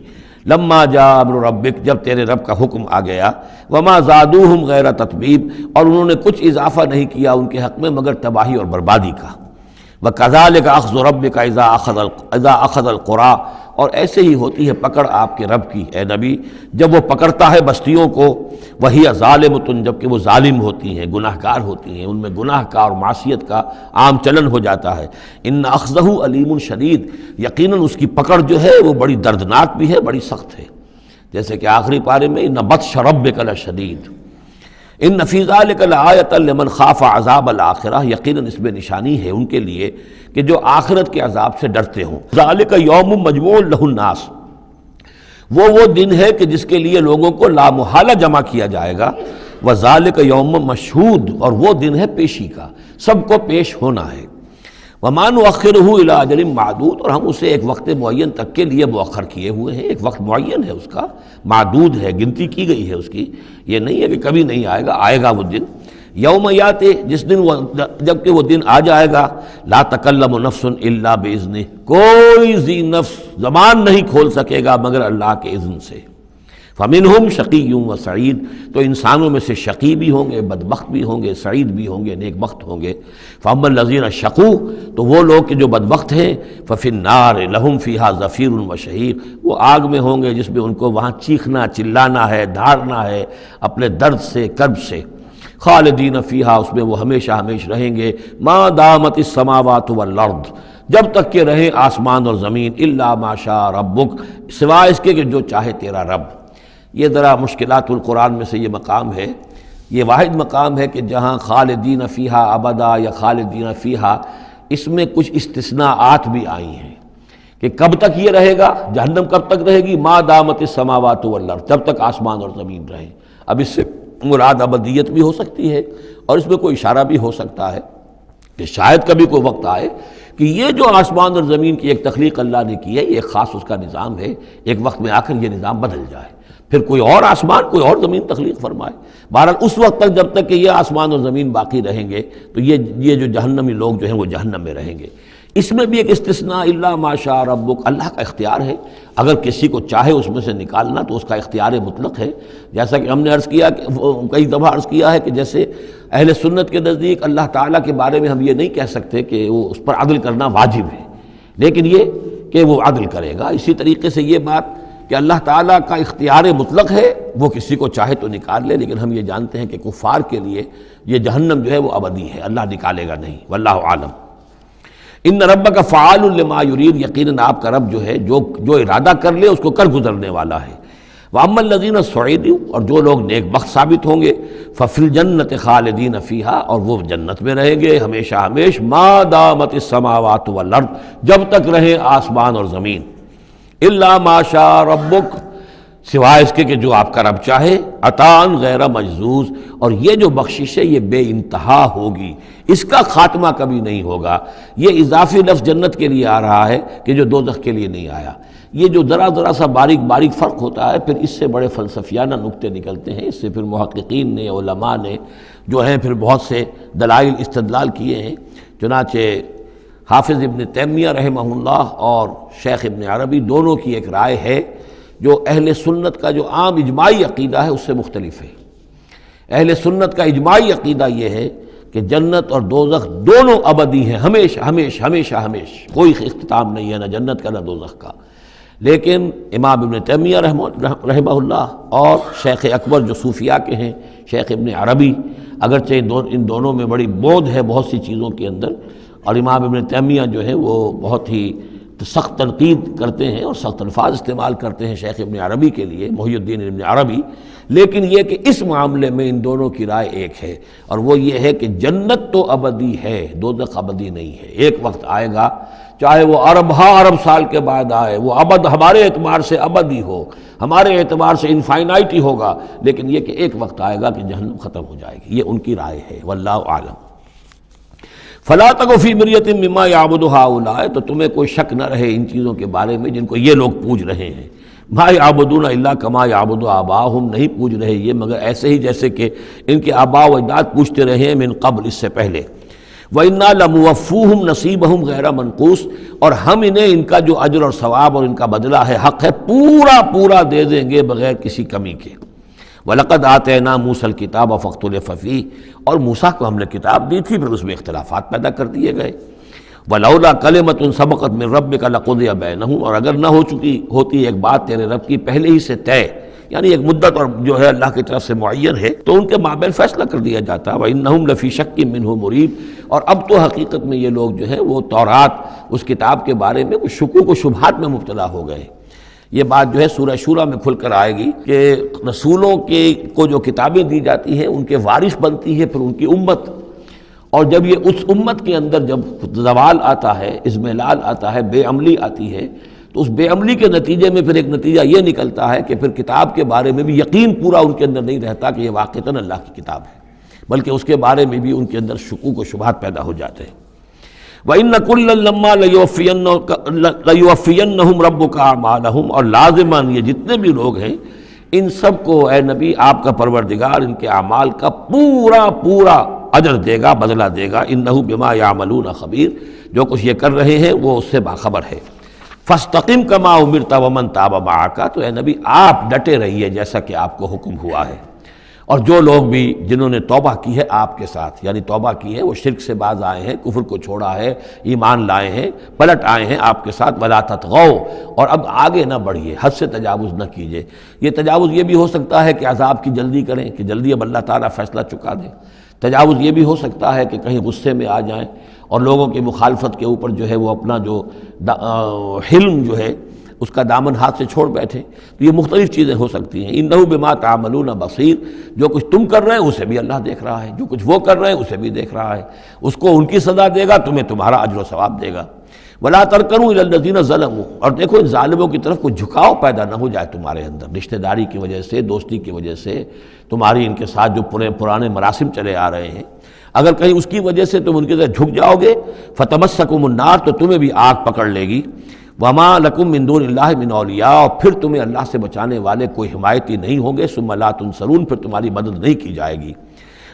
لما جاء امر ربک، جب تیرے رب کا حکم آ گیا. وما زادوہم غیر تتبیب، اور انہوں نے کچھ اضافہ نہیں کیا ان کے حق میں مگر تباہی اور بربادی کا. وَكَذَلِكَ أَخْذُ رَبِّكَ إِذَا أَخَذَ الْقُرَىٰ، اور ایسے ہی ہوتی ہے پکڑ آپ کے رب کی اے نبی جب وہ پکڑتا ہے بستیوں کو، وَهِيَ ظَالِمَةٌ، جبکہ وہ ظالم ہوتی ہیں، گناہ گار ہوتی ہیں، ان میں گناہ کا اور معصیت کا عام چلن ہو جاتا ہے۔ إِنَّ أَخْذَهُ أَلِيمٌ شَدِيدٌ، یقیناً اس کی پکڑ جو ہے وہ بڑی دردناک بھی ہے، بڑی سخت ہے، جیسے کہ آخری پارے میں إِنَّ بَطْشَ رَبِّكَ لَشَدِيدٌ ان فی ذلک لآیۃ لمن خاف عذاب الآخرہ، یقیناً اس میں نشانی ہے ان کے لیے کہ جو آخرت کے عذاب سے ڈرتے ہوں۔ ذالک یوم مجموع لہ الناس، وہ دن ہے کہ جس کے لیے لوگوں کو لامحالہ جمع کیا جائے گا۔ وذالک یوم مشہود، اور وہ دن ہے پیشی کا، سب کو پیش ہونا ہے۔ وما نؤخرہ الی اجل معدود، اور ہم اسے ایک وقت معین تک کے لیے مؤخر کیے ہوئے ہیں، ایک وقت معین ہے اس کا، معدود ہے، گنتی کی گئی ہے اس کی، یہ نہیں ہے کہ کبھی نہیں آئے گا، آئے گا وہ دن۔ یوم یاتی، جس دن جب کہ وہ دن آ جائے گا، لا تکلم نفس الا باذنہ، کوئی ذی نفس زبان نہیں کھول سکے گا مگر اللہ کے اذن سے۔ فمنہم شقی و سعید، تو انسانوں میں سے شقی بھی ہوں گے، بدبخت بھی ہوں گے، سعید بھی ہوں گے، نیک بخت ہوں گے۔ فاما الذین شقوا، تو وہ لوگ کہ جو بدبخت ہیں، ففی النار لہم فیہا زفیر و شہیق، وہ آگ میں ہوں گے جس میں ان کو وہاں چیخنا چلانا ہے، دھاڑنا ہے اپنے درد سے، کرب سے۔ خالدین فیہا، اس میں وہ ہمیشہ ہمیشہ رہیں گے، ما دامت السماوات والارض، جب تک کہ رہیں آسمان اور زمین، الا ما شاء ربک، سوائے اس کے کہ جو چاہے تیرا رب۔ یہ ذرا مشکلات القرآن میں سے یہ مقام ہے، یہ واحد مقام ہے کہ جہاں خالدین فیہا ابدا یا خالدین فیہا، اس میں کچھ استثناءات بھی آئی ہیں کہ کب تک یہ رہے گا، جہنم کب تک رہے گی، ما دامت السماوات والارض، جب تک آسمان اور زمین رہیں۔ اب اس سے مراد ابدیت بھی ہو سکتی ہے، اور اس میں کوئی اشارہ بھی ہو سکتا ہے کہ شاید کبھی کوئی وقت آئے کہ یہ جو آسمان اور زمین کی ایک تخلیق اللہ نے کی ہے، یہ ایک خاص اس کا نظام ہے، ایک وقت میں آ کر یہ نظام بدل جائے، پھر کوئی اور آسمان، کوئی اور زمین تخلیق فرمائے۔ بہرحال اس وقت تک جب تک کہ یہ آسمان اور زمین باقی رہیں گے تو یہ جو جہنمی لوگ جو ہیں وہ جہنم میں رہیں گے۔ اس میں بھی ایک استثناء، الا ما شاء ربک، اللہ کا اختیار ہے، اگر کسی کو چاہے اس میں سے نکالنا تو اس کا اختیار مطلق ہے، جیسا کہ ہم نے عرض کیا، کئی دفعہ عرض کیا ہے کہ جیسے اہل سنت کے نزدیک اللہ تعالیٰ کے بارے میں ہم یہ نہیں کہہ سکتے کہ وہ اس پر عدل کرنا واجب ہے، لیکن یہ کہ وہ عدل کرے گا۔ اسی طریقے سے یہ بات کہ اللہ تعالیٰ کا اختیار مطلق ہے، وہ کسی کو چاہے تو نکال لے، لیکن ہم یہ جانتے ہیں کہ کفار کے لیے یہ جہنم جو ہے وہ ابدی ہے، اللہ نکالے گا نہیں، واللہ عالم۔ ان ربک فعال لما یرید، یقیناً آپ کا رب جو ہے جو ارادہ کر لے اس کو کر گزرنے والا ہے۔ واما الذین سعدوا، اور جو لوگ نیک بخت ثابت ہوں گے، ففی الجنۃ خالدین فیہا، اور وہ جنت میں رہیں گے ہمیشہ ہمیش، ما دامت السماوات والارض، جب تک رہیں آسمان اور زمین، الا ما شاء ربک، سوائے اس کے کہ جو آپ کا رب چاہے، عطاء غیر مجزوز، اور یہ جو بخشش ہے یہ بے انتہا ہوگی، اس کا خاتمہ کبھی نہیں ہوگا۔ یہ اضافی لفظ جنت کے لیے آ رہا ہے کہ جو دوزخ کے لیے نہیں آیا۔ یہ جو ذرا سا باریک فرق ہوتا ہے، پھر اس سے بڑے فلسفیانہ نکتے نکلتے ہیں، اس سے پھر محققین نے، علماء نے جو ہیں پھر بہت سے دلائل استدلال کیے ہیں۔ چنانچہ حافظ ابن تیمیہ رحمہ اللہ اور شیخ ابن عربی دونوں کی ایک رائے ہے جو اہل سنت کا جو عام اجماعی عقیدہ ہے اس سے مختلف ہے۔ اہل سنت کا اجماعی عقیدہ یہ ہے کہ جنت اور دوزخ دونوں ابدی ہیں، ہمیشہ ہمیشہ ہمیشہ ہمیشہ، کوئی اختتام نہیں ہے نہ جنت کا نہ دوزخ کا۔ لیکن امام ابن تیمیہ رحمہ اللہ اور شیخ اکبر جو صوفیاء کے ہیں، شیخ ابن عربی، اگرچہ ان دونوں میں بڑی بود ہے بہت سی چیزوں کے اندر، اور امام ابن تیمیہ جو ہے وہ بہت ہی سخت تنقید کرتے ہیں اور سخت الفاظ استعمال کرتے ہیں شیخ ابن عربی کے لیے، محی الدین ابن عربی، لیکن یہ کہ اس معاملے میں ان دونوں کی رائے ایک ہے، اور وہ یہ ہے کہ جنت تو ابدی ہے، دوزخ ابدی نہیں ہے۔ ایک وقت آئے گا، چاہے وہ ارب سال کے بعد آئے، وہ ابد ہمارے اعتبار سے ابدی ہو، ہمارے اعتبار سے انفائنائٹی ہوگا، لیکن یہ کہ ایک وقت آئے گا کہ جہنم ختم ہو جائے گی۔ یہ ان کی رائے ہے، واللہ اعلم۔ فلا تک فی مریۃ مما یعبد ہؤلاء، تو تمہیں کوئی شک نہ رہے ان چیزوں کے بارے میں جن کو یہ لوگ پوج رہے ہیں۔ ما یعبدون الا کما یعبد آباؤہم، نہیں پوج رہے یہ مگر ایسے ہی جیسے کہ ان کے آباء و اجداد پوجتے رہے ہیں من قبل، اس سے پہلے۔ وَإِنَّا لَمُوَفُّوهُمْ نَصِيبَهُمْ غَيْرَ مَنْقُوصٍ، اور ہم انہیں ان کا جو اجر اور ثواب اور ان کا بدلہ ہے، حق ہے، پورا دے دیں گے بغیر کسی کمی کے۔ وَلَقَدْ آتَيْنَا مُوسَى الْكِتَابَ فَاخْتُلِفَ فِيهِ، اور موسیٰ کو ہم نے کتاب دی تھی، پھر اس میں اختلافات پیدا کر دیے گئے۔ ولولا کلمۃ سبقت من ربک لقضی بینہم، اور اگر نہ ہو چکی ہوتی ایک بات تیرے رب کی پہلے ہی سے طے، یعنی ایک مدت اور جو ہے اللہ کی طرف سے معین ہے، تو ان کے مابین فیصلہ کر دیا جاتا۔ وَإِنَّهُمْ لَفِي شَكٍّ مِّنْهُ مُرِيبٍ، اور اب تو حقیقت میں یہ لوگ جو ہے وہ تورات اس کتاب کے بارے میں کچھ شکوک و شبہات میں مبتلا ہو گئے۔ یہ بات جو ہے سورہ شورى میں کھل کر آئے گی کہ رسولوں کو جو کتابیں دی جاتی ہیں ان کے وارث بنتی ہے پھر ان کی امت، اور جب یہ اس امت کے اندر جب زوال آتا ہے، اضمحلال آتا ہے، بے عملی آتی ہے، تو اس بے عملی کے نتیجے میں پھر ایک نتیجہ یہ نکلتا ہے کہ پھر کتاب کے بارے میں بھی یقین پورا ان کے اندر نہیں رہتا کہ یہ واقعتاً اللہ کی کتاب ہے، بلکہ اس کے بارے میں بھی ان کے اندر شکوک و شبہات پیدا ہو جاتے ہیں۔ وَإِنَّ كُلًّا لَمَّا لَيُوَفِّيَنَّهُمْ رَبُّكَ أَعْمَالَهُمْ، اور لازماً یہ جتنے بھی لوگ ہیں ان سب کو اے نبی آپ کا پروردگار ان کے اعمال کا پورا اجر دے گا، بدلہ دے گا۔ انہ بما یعملون خبیر، جو کچھ یہ کر رہے ہیں وہ اس سے باخبر ہے۔ فاستقم کما امرت ومن تاب معک، تو اے نبی آپ ڈٹے رہیے جیسا کہ آپ کو حکم ہوا ہے، اور جو لوگ بھی جنہوں نے توبہ کی ہے آپ کے ساتھ، یعنی توبہ کی ہے وہ شرک سے باز آئے ہیں، کفر کو چھوڑا ہے، ایمان لائے ہیں، پلٹ آئے ہیں آپ کے ساتھ، ولا تطغوا، اور اب آگے نہ بڑھیے، حد سے تجاوز نہ کیجیے۔ یہ تجاوز یہ بھی ہو سکتا ہے کہ عذاب کی جلدی کریں، کہ جلدی اب اللہ تعالیٰ فیصلہ چکا دیں۔ تجاوز یہ بھی ہو سکتا ہے کہ کہیں غصے میں آ جائیں اور لوگوں کی مخالفت کے اوپر جو ہے وہ اپنا جو حلم جو ہے اس کا دامن ہاتھ سے چھوڑ بیٹھے، تو یہ مختلف چیزیں ہو سکتی ہیں۔ انہ بما تعملون بصیر، جو کچھ تم کر رہے ہیں اسے بھی اللہ دیکھ رہا ہے، جو کچھ وہ کر رہے ہیں اسے بھی دیکھ رہا ہے، اس کو ان کی سزا دے گا، تمہیں تمہارا اجر و ثواب دے گا۔ ولا ترکنوا الی الذین ظلموا، اور دیکھو ان ظالموں کی طرف کوئی جھکاؤ پیدا نہ ہو جائے تمہارے اندر، رشتہ داری کی وجہ سے، دوستی کی وجہ سے، تمہاری ان کے ساتھ جو پرانے مراسم چلے آ رہے ہیں، اگر کہیں اس کی وجہ سے تم ان کے ساتھ جھک جاؤ گے، فتمسکم النار، تو تمہیں بھی آگ پکڑ لے گی۔ وما لکم من دون اللہ من اولیاء، اور پھر تمہیں اللہ سے بچانے والے کوئی حمایتی نہیں ہوں گے، ثم لا تنصرون، پھر تمہاری مدد نہیں کی جائے گی۔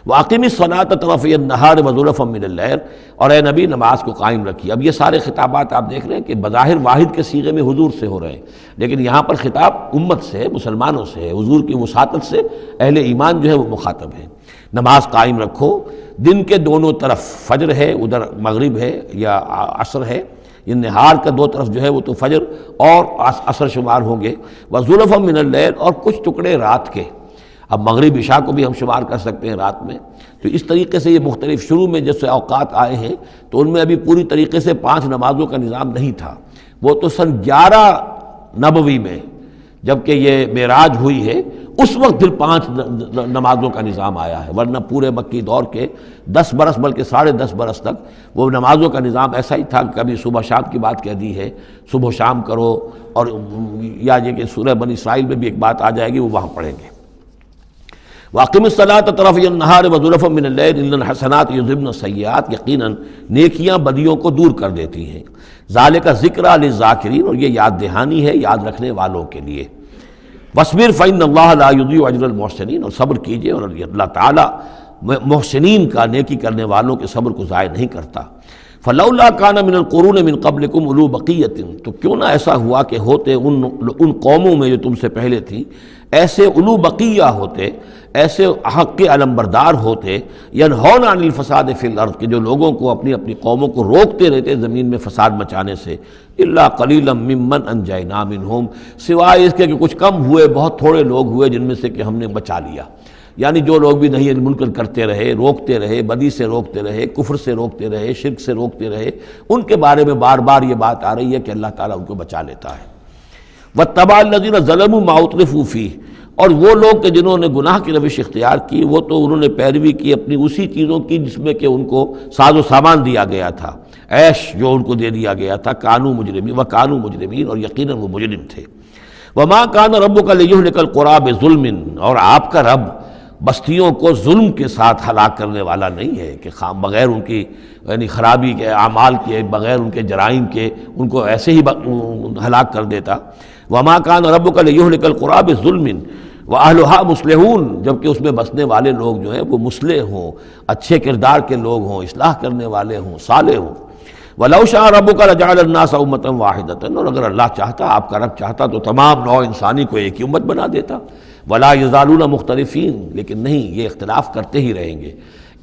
وَأَقِمِ الصَّلَاةَ طَرَفَيَ النَّهَارِ وَزُلَفًا مِّنَ اللَّيْلِ، اور اے نبی نماز کو قائم رکھیے۔ اب یہ سارے خطابات آپ دیکھ رہے ہیں کہ بظاہر واحد کے صیغے میں حضور سے ہو رہے ہیں، لیکن یہاں پر خطاب امت سے، مسلمانوں سے ہے، حضور کی وساطت سے اہل ایمان جو ہے وہ مخاطب ہیں۔ نماز قائم رکھو، دن کے دونوں طرف، فجر ہے ادھر مغرب ہے یا عصر ہے، یہ نہار کا دو طرف جو ہے وہ تو فجر اور عصر شمار ہوں گے۔ وَزُلَفًا مِّنَ اللَّيْلِ، اور کچھ ٹکڑے رات کے، اب مغرب عشاء کو بھی ہم شمار کر سکتے ہیں رات میں، تو اس طریقے سے یہ مختلف، شروع میں جیسے اوقات آئے ہیں تو ان میں ابھی پوری طریقے سے 5 نمازوں کا نظام نہیں تھا، وہ تو سن 11 نبوی میں جبکہ یہ معراج ہوئی ہے اس وقت پھر 5 نمازوں کا نظام آیا ہے، ورنہ پورے مکی دور کے 10 برس بلکہ 10.5 برس تک وہ نمازوں کا نظام ایسا ہی تھا کہ کبھی صبح شام کی بات کہہ دی ہے، صبح شام کرو، اور یا یہ کہ سورہ بنی اسرائیل میں بھی ایک بات آ جائے گی وہ وہاں پڑھیں گے۔ وَأَقِمِ الصَّلَاةَ طَرَفَيَ النَّهَارِ وَزُلَفًا مِّنَ اللَّيْلِ إِنَّ الْحَسَنَاتِ يُذْهِبْنَ السَّيِّئَاتِ، یقیناً نیکیاں بدیوں کو دور کر دیتی ہیں۔ ذَلِكَ ذِكْرَىٰ لِلذَّاكِرِينَ، اور یہ یاد دہانی ہے یاد رکھنے والوں کے لیے۔ وَاصْبِرْ فَإِنَّ اللَّهَ لَا يُضِيعُ أَجْرَ الْمُحْسِنِينَ، اور صبر کیجئے، اور اللہ تعالیٰ محسنین کا، نیکی کرنے والوں کے صبر کو ضائع نہیں کرتا۔ فَلَوْلَا كَانَ مِنَ الْقُرُونِ مِنْ قَبْلِكُمْ أُولُو بَقِيَّةٍ، تو کیوں نہ ایسا ہوا کہ ہوتے ان قوموں میں جو تم سے پہلے تھیں ایسے اولو بقیہ ہوتے، ایسے حق کے علمبردار ہوتے، ینہون عن الفساد فی الارض، کہ جو لوگوں کو اپنی قوموں کو روکتے رہتے زمین میں فساد مچانے سے، الا قلیلا ممن انجینا منہم، سوائے اس کے کہ کچھ کم ہوئے، بہت تھوڑے لوگ ہوئے جن میں سے کہ ہم نے بچا لیا۔ یعنی جو لوگ بھی نہیں منکر کرتے رہے، روکتے رہے، بدی سے روکتے رہے، کفر سے روکتے رہے، شرک سے روکتے رہے، ان کے بارے میں بار بار یہ بات آ رہی ہے کہ اللہ تعالیٰ ان کو بچا لیتا ہے۔ وَاتَّبَعَ الَّذِينَ ظَلَمُوا مَا أُتْرِفُوا فِيهِ، اور وہ لوگ کہ جنہوں نے گناہ کی روش اختیار کی، وہ تو انہوں نے پیروی کی اپنی اسی چیزوں کی جس میں کہ ان کو ساز و سامان دیا گیا تھا، عیش جو ان کو دے دیا گیا تھا، کانوا مجرمین وکانوا مجرمین، اور یقیناً وہ مجرم تھے۔ وما کان ربک لیہلک القری بظلم، اور آپ کا رب بستیوں کو ظلم کے ساتھ ہلاک کرنے والا نہیں ہے کہ بغیر ان کی یعنی خرابی کے اعمال کے، بغیر ان کے جرائم کے ان کو ایسے ہی ہلاک کر دیتا۔ وما کان ربک لیہلک القری بظلم واہلھا مصلحون، جبکہ اس میں بسنے والے لوگ جو ہیں وہ مصلح ہوں، اچھے کردار کے لوگ ہوں، اصلاح کرنے والے ہوں، صالح ہوں۔ وَلَوْ شَاءَ رَبُّكَ لَجَعَلَ النَّاسَ أُمَّةً وَاحِدَةً، اور اگر اللہ چاہتا، آپ کا رب چاہتا تو تمام نوع انسانی کو ایک ہی امت بنا دیتا۔ وَلَا يَزَالُونَ مُخْتَلِفِينَ، لیکن نہیں، یہ اختلاف کرتے ہی رہیں گے،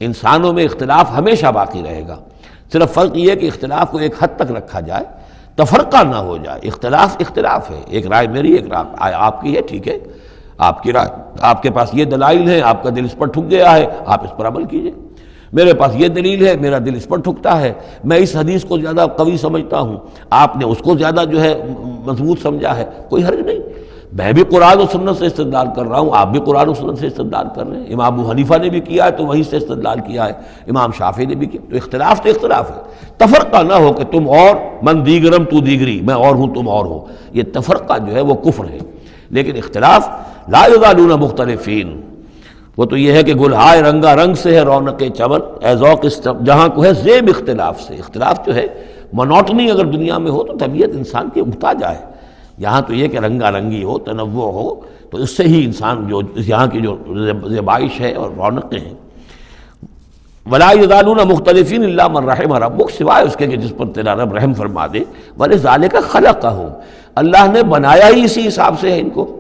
انسانوں میں اختلاف ہمیشہ باقی رہے گا۔ صرف فرق یہ ہے کہ اختلاف کو ایک حد تک رکھا جائے، تفرقہ نہ ہو جائے۔ اختلاف اختلاف ہے، ایک رائے میری، ایک رائے آپ کی ہے، ٹھیک ہے، آپ کی رائے، آپ کے پاس یہ دلائل ہیں، آپ کا دل اس پر ٹھک گیا ہے، آپ اس پر عمل کیجئے۔ میرے پاس یہ دلیل ہے، میرا دل اس پر ٹھکتا ہے، میں اس حدیث کو زیادہ قوی سمجھتا ہوں، آپ نے اس کو زیادہ جو ہے مضبوط سمجھا ہے، کوئی حرج نہیں۔ میں بھی قرآن و سنت سے استدلال کر رہا ہوں، آپ بھی قرآن و سنت سے استدلال کر رہے ہیں۔ امام ابو حنیفہ نے بھی کیا ہے تو وہیں سے استدلال کیا ہے، امام شافعی نے بھی کیا، تو اختلاف ہے۔ تفرقہ نہ ہو کہ تم اور، من دیگرم تو دیگری، میں اور ہوں تم اور ہو، یہ تفرقہ جو ہے وہ کفر ہے۔ لیکن اختلاف لا یزالون مختلفین، وہ تو یہ ہے کہ گلہائے رنگا رنگ سے ہے رونق چمن، اے ذوق جہاں کو ہے زیب اختلاف سے۔ اختلاف جو ہے منوٹنی اگر دنیا میں ہو تو طبیعت انسان کی اکتا جائے، یہاں تو یہ کہ رنگا رنگی ہو، تنوع ہو، تو اس سے ہی انسان جو یہاں کی جو زیبائش ہے اور رونقیں ہیں۔ ولا یزالون مختلفین الا من رحم ربک، سوائے اس کے کہ جس پر تیرا رب رحم فرما دے۔ ولذالک خلقہم، اللہ نے بنایا ہی اسی حساب سے ہے ان کو۔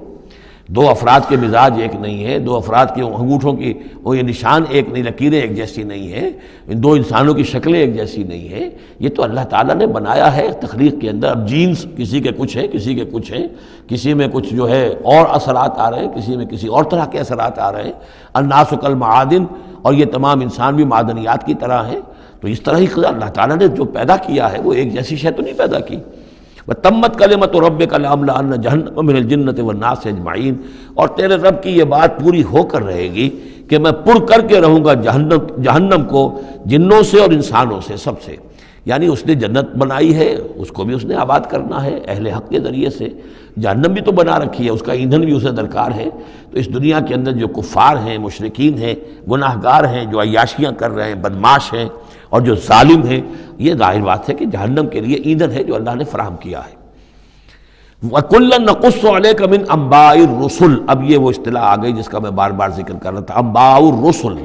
دو افراد کے مزاج ایک نہیں ہے، دو افراد کے انگوٹھوں کی وہ یہ نشان ایک نہیں، لکیریں ایک جیسی نہیں ہیں، ان دو انسانوں کی شکلیں ایک جیسی نہیں ہیں، یہ تو اللہ تعالیٰ نے بنایا ہے تخلیق کے اندر۔ اب جینز کسی کے کچھ ہیں، کسی کے کچھ ہیں، کسی میں کچھ جو ہے اور اثرات آ رہے ہیں، کسی میں کسی اور طرح کے اثرات آ رہے ہیں۔ الناس کالمعادن، اور یہ تمام انسان بھی معدنیات کی طرح ہیں، تو اس طرح ہی اللہ تعالیٰ نے جو پیدا کیا ہے وہ ایک جیسی شے تو نہیں پیدا کی۔ وَتَمَّتْ كَلِمَةُ رَبِّكَ لَأَمْلَأَنَّ جَهَنَّمَ مِنَ الْجِنَّةِ وَالنَّاسِ أَجْمَعِينَ، اور تیرے رب کی یہ بات پوری ہو کر رہے گی کہ میں پر کر کے رہوں گا جہنم کو جنوں سے اور انسانوں سے، سب سے۔ یعنی اس نے جنت بنائی ہے، اس کو بھی اس نے آباد کرنا ہے اہل حق کے ذریعے سے، جہنم بھی تو بنا رکھی ہے، اس کا ایندھن بھی اسے درکار ہے۔ تو اس دنیا کے اندر جو کفار ہیں، مشرکین ہیں، گناہ گار ہیں، جو عیاشیاں کر رہے ہیں، بدماش ہیں اور جو ظالم ہیں، یہ ظاہر بات ہے کہ جہنم کے لیے ایندھن ہے جو اللہ نے فراہم کیا ہے۔ وَكُلًّا نَقُصُّ عَلَيْكَ مِنْ أَنْبَاءِ الرُّسُلِ، اب یہ وہ اصطلاح آ گئی جس کا میں بار بار ذکر کر رہا تھا، انباء الرسل۔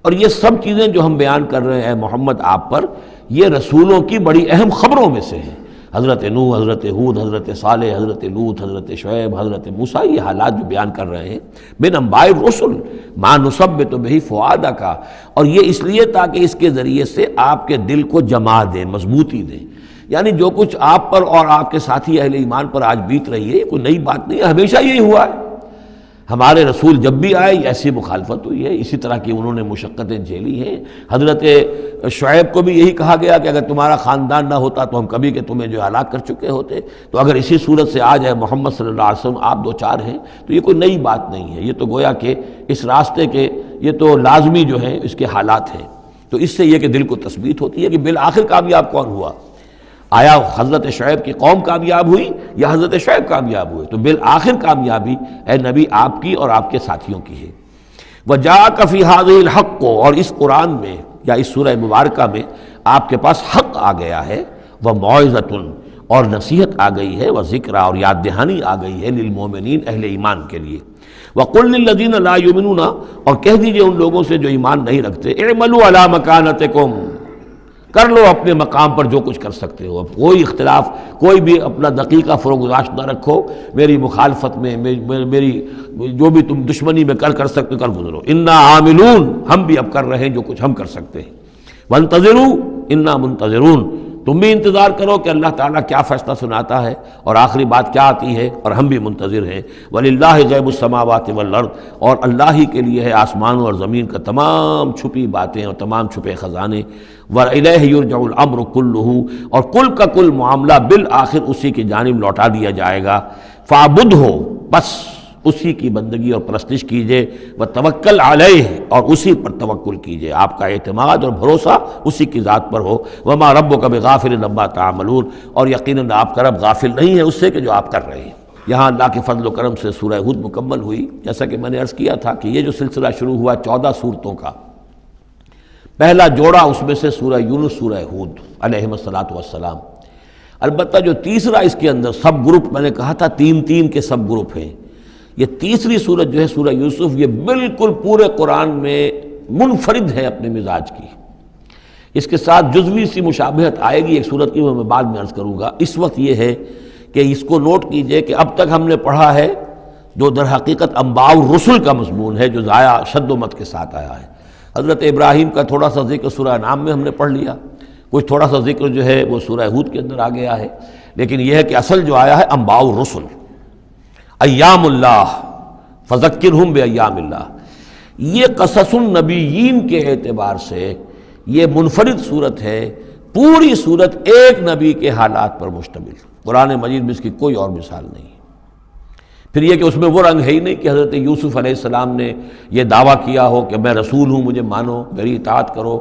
اور یہ سب چیزیں جو ہم بیان کر رہے ہیں محمد آپ پر، یہ رسولوں کی بڑی اہم خبروں میں سے ہیں۔ حضرت نوح، حضرت ہود، حضرت صالح، حضرت لوط، حضرت شعیب، حضرت موسیٰ، یہ حالات جو بیان کر رہے ہیں، من انباء الرسل ما نثبت بہ فؤادک، اور یہ اس لیے تاکہ اس کے ذریعے سے آپ کے دل کو جما دیں، مضبوطی دیں۔ یعنی جو کچھ آپ پر اور آپ کے ساتھی اہل ایمان پر آج بیت رہی ہے، یہ کوئی نئی بات نہیں ہے، ہمیشہ یہی ہوا ہے۔ ہمارے رسول جب بھی آئے ایسی مخالفت ہوئی ہے، اسی طرح کی انہوں نے مشقتیں جھیلی ہیں۔ حضرت شعیب کو بھی یہی کہا گیا کہ اگر تمہارا خاندان نہ ہوتا تو ہم کبھی کہ تمہیں جو ہلاک کر چکے ہوتے، تو اگر اسی صورت سے آ جائے محمد صلی اللہ علیہ وسلم آپ دو چار ہیں تو یہ کوئی نئی بات نہیں ہے، یہ تو گویا کہ اس راستے کے یہ تو لازمی جو ہیں اس کے حالات ہیں۔ تو اس سے یہ کہ دل کو تثبیت ہوتی ہے کہ بالآخر کامیاب کون ہوا، آیا حضرت شعیب کی قوم کامیاب ہوئی یا حضرت شعیب کامیاب ہوئے؟ تو بالآخر کامیابی اے نبی آپ کی اور آپ کے ساتھیوں کی ہے۔ وَجَاءَكَ فِي هَذِهِ الْحَقُّ، اور اس قرآن میں یا اس سورہ مبارکہ میں آپ کے پاس حق آ گیا ہے، وَمَوْعِظَةٌ، اور نصیحت آ گئی ہے، وَذِكْرَىٰ، اور یاد دہانی آ گئی ہے، لِلْمُؤْمِنِينَ، اہل ایمان کے لیے۔ وَقُلْ لِلَّذِينَ لَا يُؤْمِنُونَ، اور کہہ دیجئے ان لوگوں سے جو ایمان نہیں رکھتے، اعملوا علی مکانتکم، کر لو اپنے مقام پر جو کچھ کر سکتے ہو۔ اب کوئی اختلاف، کوئی بھی اپنا دقیقہ فروگزاشت نہ رکھو، میری مخالفت میں، میری جو بھی تم دشمنی میں کر سکتے کر گزرو۔ انا عاملون، ہم بھی اب کر رہے ہیں جو کچھ ہم کر سکتے ہیں۔ وانتظروا انا منتظرون، تم بھی انتظار کرو کہ اللہ تعالیٰ کیا فیصلہ سناتا ہے اور آخری بات کیا آتی ہے، اور ہم بھی منتظر ہیں۔ وَلِلَّهِ غَيْبُ السَّمَاوَاتِ وَالْأَرْضِ، اور اللہ ہی کے لیے ہے آسمانوں اور زمین کا تمام چھپی باتیں اور تمام چھپے خزانے۔ وَإِلَيْهِ يُرْجَعُ الْأَمْرُ كُلُّهُ، اور کل کا کل معاملہ بالآخر اسی کی جانب لوٹا دیا جائے گا۔ فَاعْبُدْهُ، بس اسی کی بندگی اور پرستش کیجئے، وتوکل علیہ، اور اسی پر توکل کیجئے، آپ کا اعتماد اور بھروسہ اسی کی ذات پر ہو۔ وما ربک بغافل عما تعملون، اور یقیناً آپ کا رب غافل نہیں ہے اس سے کہ جو آپ کر رہے ہیں۔ یہاں اللہ کے فضل و کرم سے سورہ ہود مکمل ہوئی۔ جیسا کہ میں نے عرض کیا تھا کہ یہ جو سلسلہ شروع ہوا 14 صورتوں کا، پہلا جوڑا اس میں سے سورہ یونس، سورہ ہود علیہم الصلاۃ والسلام۔ البتہ جو تیسرا اس کے اندر سب گروپ، میں نے کہا تھا تین کے سب گروپ ہیں، یہ تیسری سورت جو ہے سورہ یوسف، یہ بالکل پورے قرآن میں منفرد ہے اپنے مزاج کی۔ اس کے ساتھ جزوی سی مشابہت آئے گی ایک سورت کی، وہ میں بعد میں عرض کروں گا۔ اس وقت یہ ہے کہ اس کو نوٹ کیجئے کہ اب تک ہم نے پڑھا ہے جو در حقیقت انباء الرسل کا مضمون ہے، جو ضائع شد و مت کے ساتھ آیا ہے۔ حضرت ابراہیم کا تھوڑا سا ذکر سورہ انعام میں ہم نے پڑھ لیا، کچھ تھوڑا سا ذکر جو ہے وہ سورہ ہود کے اندر آ گیا ہے، لیکن یہ ہے کہ اصل جو آیا ہے انباء الرسل، ایام اللہ فذکرہم بایام اللہ، یہ قصص النبیین کے اعتبار سے یہ منفرد صورت ہے، پوری صورت ایک نبی کے حالات پر مشتمل، قرآن مجید میں اس کی کوئی اور مثال نہیں۔ پھر یہ کہ اس میں وہ رنگ ہے ہی نہیں کہ حضرت یوسف علیہ السلام نے یہ دعویٰ کیا ہو کہ میں رسول ہوں، مجھے مانو، میری اطاعت کرو،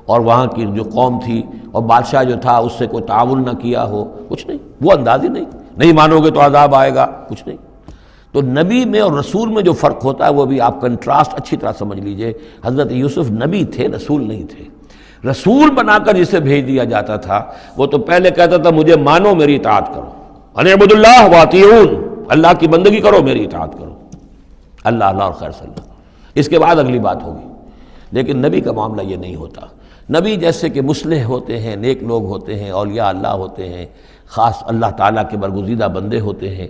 اور وہاں کی جو قوم تھی اور بادشاہ جو تھا اس سے کوئی تعاون نہ کیا ہو، کچھ نہیں، وہ انداز ہی نہیں مانو گے تو عذاب آئے گا، کچھ نہیں۔ تو نبی میں اور رسول میں جو فرق ہوتا ہے وہ بھی آپ کنٹراسٹ اچھی طرح سمجھ لیجئے۔ حضرت یوسف نبی تھے، رسول نہیں تھے۔ رسول بنا کر جسے بھیج دیا جاتا تھا وہ تو پہلے کہتا تھا مجھے مانو، میری اطاعت کرو، ان اعبدوا اللہ واطیعون، اللہ کی بندگی کرو، میری اطاعت کرو، اللہ اللہ اور خیر صلی اللہ، اس کے بعد اگلی بات ہوگی۔ لیکن نبی کا معاملہ یہ نہیں ہوتا۔ نبی جیسے کہ مصلح ہوتے ہیں، نیک لوگ ہوتے ہیں، اولیاء اللہ ہوتے ہیں، خاص اللہ تعالیٰ کے برگزیدہ بندے ہوتے ہیں۔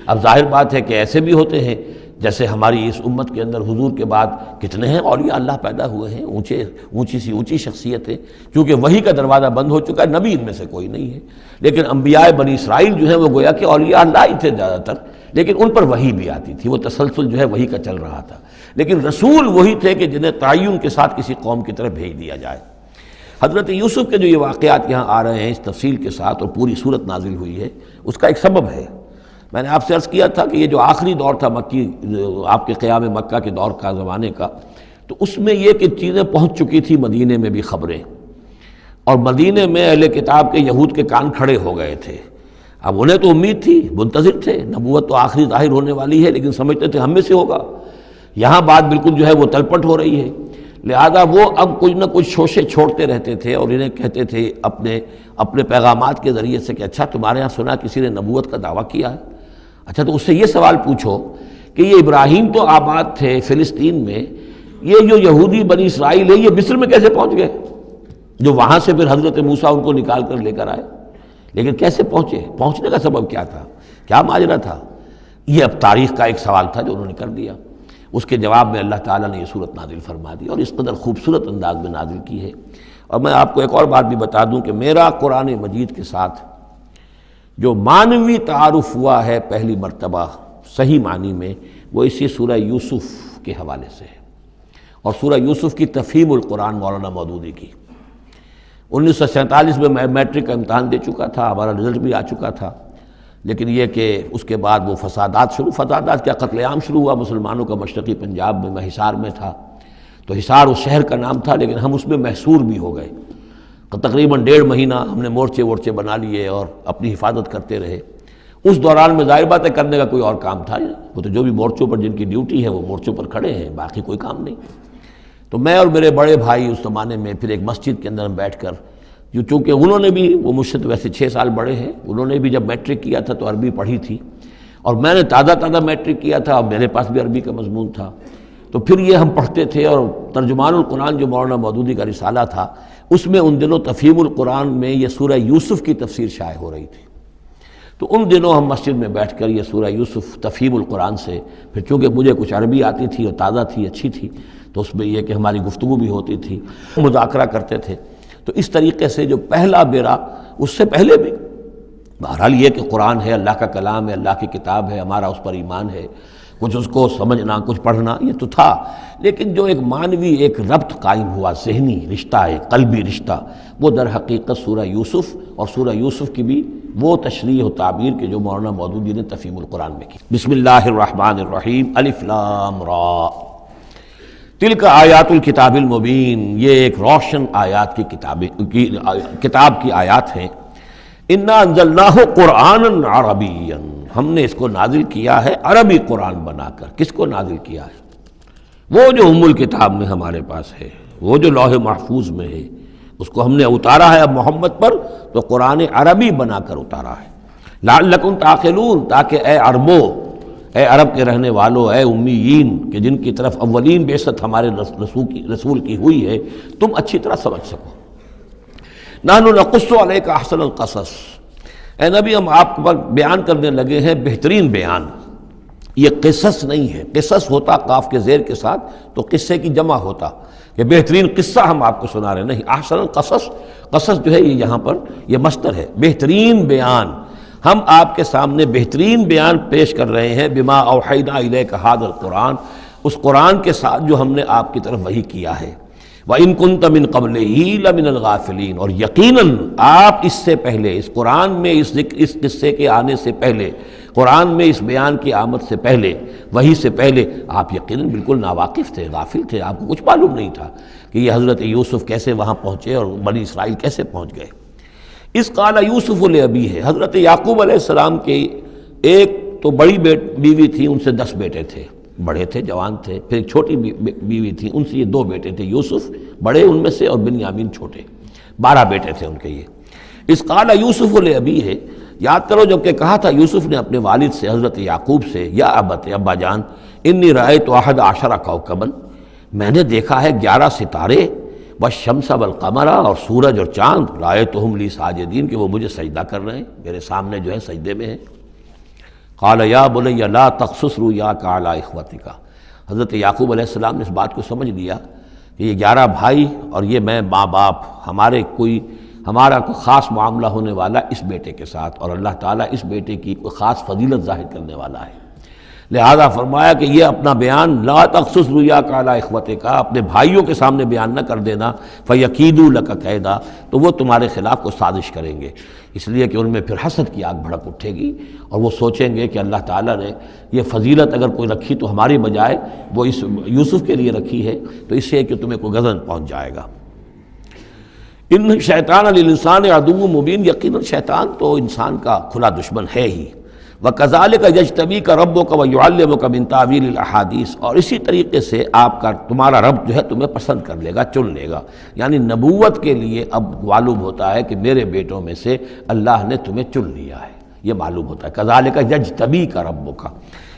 اب ظاہر بات ہے کہ ایسے بھی ہوتے ہیں جیسے ہماری اس امت کے اندر حضور کے بعد کتنے ہیں اولیاء اللہ پیدا ہوئے ہیں، اونچی شخصیتیں، کیونکہ وحی کا دروازہ بند ہو چکا ہے، نبی ان میں سے کوئی نہیں ہے۔ لیکن انبیاء بنی اسرائیل جو ہیں وہ گویا کہ اولیاء اللہ ہی تھے زیادہ تر، لیکن ان پر وحی بھی آتی تھی، وہ تسلسل جو ہے وحی کا چل رہا تھا۔ لیکن رسول وہی تھے کہ جنہیں تعین کے ساتھ کسی قوم کی طرف بھیج دیا جائے۔ حضرت یوسف کے جو یہ واقعات یہاں آ رہے ہیں اس تفصیل کے ساتھ اور پوری صورت نازل ہوئی ہے، اس کا ایک سبب ہے۔ میں نے آپ سے عرض کیا تھا کہ یہ جو آخری دور تھا مکی، آپ کے قیام مکہ کے دور کا، زمانے کا، تو اس میں یہ کہ چیزیں پہنچ چکی تھی مدینے میں بھی خبریں، اور مدینے میں اہل کتاب کے یہود کے کان کھڑے ہو گئے تھے۔ اب انہیں تو امید تھی، منتظر تھے، نبوت تو آخری ظاہر ہونے والی ہے، لیکن سمجھتے تھے ہم میں سے ہوگا۔ یہاں بات بالکل جو ہے وہ تلپٹ ہو رہی ہے، لہذا وہ اب کچھ نہ کچھ شوشے چھوڑتے رہتے تھے اور انہیں کہتے تھے اپنے پیغامات کے ذریعے سے کہ اچھا تمہارے ہاں سنا کسی نے نبوت کا دعویٰ کیا ہے، اچھا تو اس سے یہ سوال پوچھو کہ یہ ابراہیم تو آباد تھے فلسطین میں، یہ جو یہودی بنی اسرائیل ہے یہ مصر میں کیسے پہنچ گئے، جو وہاں سے پھر حضرت موسیٰ ان کو نکال کر لے کر آئے، لیکن کیسے پہنچے، پہنچنے کا سبب کیا تھا، کیا ماجرا تھا؟ یہ اب تاریخ کا ایک سوال تھا جو انہوں نے کر دیا۔ اس کے جواب میں اللہ تعالیٰ نے یہ صورت نازل فرما دی اور اس قدر خوبصورت انداز میں نازل کی ہے۔ اور میں آپ کو ایک اور بات بھی بتا دوں کہ میرا قرآن مجید کے ساتھ جو معنوی تعارف ہوا ہے پہلی مرتبہ صحیح معنی میں، وہ اسی سورہ یوسف کے حوالے سے ہے، اور سورہ یوسف کی تفہیم القرآن مولانا مودودی کی۔ 1947 میں میں میٹرک کا امتحان دے چکا تھا، ہمارا رزلٹ بھی آ چکا تھا، لیکن یہ کہ اس کے بعد وہ فسادات کیا قتل عام شروع ہوا مسلمانوں کا مشرقی پنجاب میں۔ میں حصار میں تھا، تو حصار اس شہر کا نام تھا، لیکن ہم اس میں محصور بھی ہو گئے۔ تقریباً 1.5 مہینہ ہم نے مورچے بنا لیے اور اپنی حفاظت کرتے رہے۔ اس دوران میں ظاہر بات ہے کرنے کا کوئی اور کام تھا، وہ تو جو بھی مورچوں پر جن کی ڈیوٹی ہے وہ مورچوں پر کھڑے ہیں، باقی کوئی کام نہیں۔ تو میں اور میرے بڑے بھائی اس زمانے میں پھر ایک مسجد کے اندر بیٹھ کر، چونکہ انہوں نے بھی، وہ مجھ سے تو ویسے 6 سال بڑے ہیں، انہوں نے بھی جب میٹرک کیا تھا تو عربی پڑھی تھی، اور میں نے تازہ میٹرک کیا تھا اور میرے پاس بھی عربی کا مضمون تھا، تو پھر یہ ہم پڑھتے تھے۔ اور ترجمان القرآن جو مولانا مودودی کا رسالہ تھا، اس میں ان دنوں تفہیم القرآن میں یہ سورہ یوسف کی تفسیر شائع ہو رہی تھی، تو ان دنوں ہم مسجد میں بیٹھ کر یہ سورہ یوسف تفہیم القرآن سے، پھر چونکہ مجھے کچھ عربی آتی تھی اور تازہ تھی، اچھی تھی، تو اس میں یہ کہ ہماری گفتگو بھی ہوتی تھی، مذاکرہ کرتے تھے۔ تو اس طریقے سے جو پہلا بیرا، اس سے پہلے بھی بہرحال یہ کہ قرآن ہے، اللہ کا کلام ہے، اللہ کی کتاب ہے، ہمارا اس پر ایمان ہے، کچھ اس کو سمجھنا، کچھ پڑھنا، یہ تو تھا، لیکن جو ایک معنوی ایک ربط قائم ہوا، ذہنی رشتہ، ایک قلبی رشتہ، وہ در حقیقت سورہ یوسف اور سورہ یوسف کی بھی وہ تشریح و تعبیر کے جو مولانا مودودی نے تفہیم القرآن میں کی۔ بسم اللہ الرحمن الرحیم، الف لام را، تلک آیات الکتاب المبین، یہ ایک روشن آیات کی کتاب کی آیات ہیں۔ انا انزلناہ قرآنا عربیا، ہم نے اس کو نازل کیا ہے عربی قرآن بنا کر۔ کس کو نازل کیا ہے؟ وہ جو ام الکتاب میں ہمارے پاس ہے، وہ جو لوح محفوظ میں ہے، اس کو ہم نے اتارا ہے اب محمد پر، تو قرآن عربی بنا کر اتارا ہے۔ لعلکم تعقلون، تاکہ اے عربو، اے عرب کے رہنے والو، اے امیین کہ جن کی طرف اولین بعثت ہمارے رسول کی ہوئی ہے، تم اچھی طرح سمجھ سکو۔ نحن نقص علیک احسن القصص، اے نبی ہم آپ پر بیان کرنے لگے ہیں بہترین بیان۔ یہ قصص نہیں ہے، قصص ہوتا قاف کے زیر کے ساتھ تو قصے کی جمع ہوتا، کہ کہ بہترین قصہ ہم آپ کو سنا رہے ہیں، نہیں، احسن القصص، قصص جو ہے یہ یہاں پر یہ مصدر ہے، بہترین بیان، ہم آپ کے سامنے بہترین بیان پیش کر رہے ہیں، بما اوحینا الیک ھذا القرآن، اس قرآن کے ساتھ جو ہم نے آپ کی طرف وحی کیا ہے، وَإِن كُنتَ مِن قَبْلِهِ لَمِنَ الْغَافِلِينَ، اور یقیناً آپ اس سے پہلے، اس قرآن میں اس قصے کے آنے سے پہلے، قرآن میں اس بیان کی آمد سے پہلے، وحی سے پہلے آپ یقیناً بالکل ناواقف تھے، غافل تھے، آپ کو کچھ معلوم نہیں تھا کہ یہ حضرت یوسف کیسے وہاں پہنچے اور بنی اسرائیل کیسے پہنچ گئے۔ اس قال یوسف لأبیہ، حضرت یعقوب علیہ السلام کے ایک تو بڑی بیوی تھی، ان سے 10 بیٹے تھے، بڑے تھے، جوان تھے، پھر ایک چھوٹی بیوی تھی، ان سے یہ 2 بیٹے تھے، یوسف بڑے ان میں سے اور بنیامین چھوٹے، 12 بیٹے تھے ان کے یہ۔ اس قال یوسف لأبیہ، یاد کرو جب کہ کہا تھا یوسف نے اپنے والد سے، حضرت یعقوب سے، یا ابت، ابا جان، انی رأیت 11 کوکبا، میں نے دیکھا ہے 11 ستارے، والشمس والقمر، اور سورج اور چاند، رأیتہم لی ساجدین، کہ وہ مجھے سجدہ کر رہے ہیں، میرے سامنے جو ہے سجدے میں ہیں۔ قال یا بنی لا تقصص رؤیاک علی اخوتک، حضرت یعقوب علیہ السلام نے اس بات کو سمجھ لیا کہ یہ 11 بھائی اور یہ میں ماں باپ، ہمارا کوئی خاص معاملہ ہونے والا اس بیٹے کے ساتھ، اور اللہ تعالیٰ اس بیٹے کی کوئی خاص فضیلت ظاہر کرنے والا ہے، لہذا فرمایا کہ یہ اپنا بیان لا تقصص رؤیاک علی اخوتک، اپنے بھائیوں کے سامنے بیان نہ کر دینا، فیکیدوا لک کیدا، تو وہ تمہارے خلاف کو سازش کریں گے، اس لیے کہ ان میں پھر حسد کی آگ بھڑک اٹھے گی، اور وہ سوچیں گے کہ اللہ تعالیٰ نے یہ فضیلت اگر کوئی رکھی تو ہماری بجائے وہ اس یوسف کے لیے رکھی ہے، تو اس سے کہ تمہیں کوئی غضب پہنچ جائے گا۔ ان شیطان للانسان عدو مبین، یقیناً شیطان تو انسان کا کھلا دشمن ہے ہی۔ وَكَذَلِكَ يَجْتَبِيكَ رَبُّكَ وَيُعَلِّمُكَ مِن تَأْوِيلِ الْأَحَادِيثِ، اور اسی طریقے سے تمہارا رب جو ہے تمہیں پسند کر لے گا، چن لے گا، یعنی نبوت کے لیے اب معلوم ہوتا ہے کہ میرے بیٹوں میں سے اللہ نے تمہیں چن لیا ہے، یہ معلوم ہوتا ہے۔ كَذَلِكَ يَجْتَبِيكَ رَبُّكَ،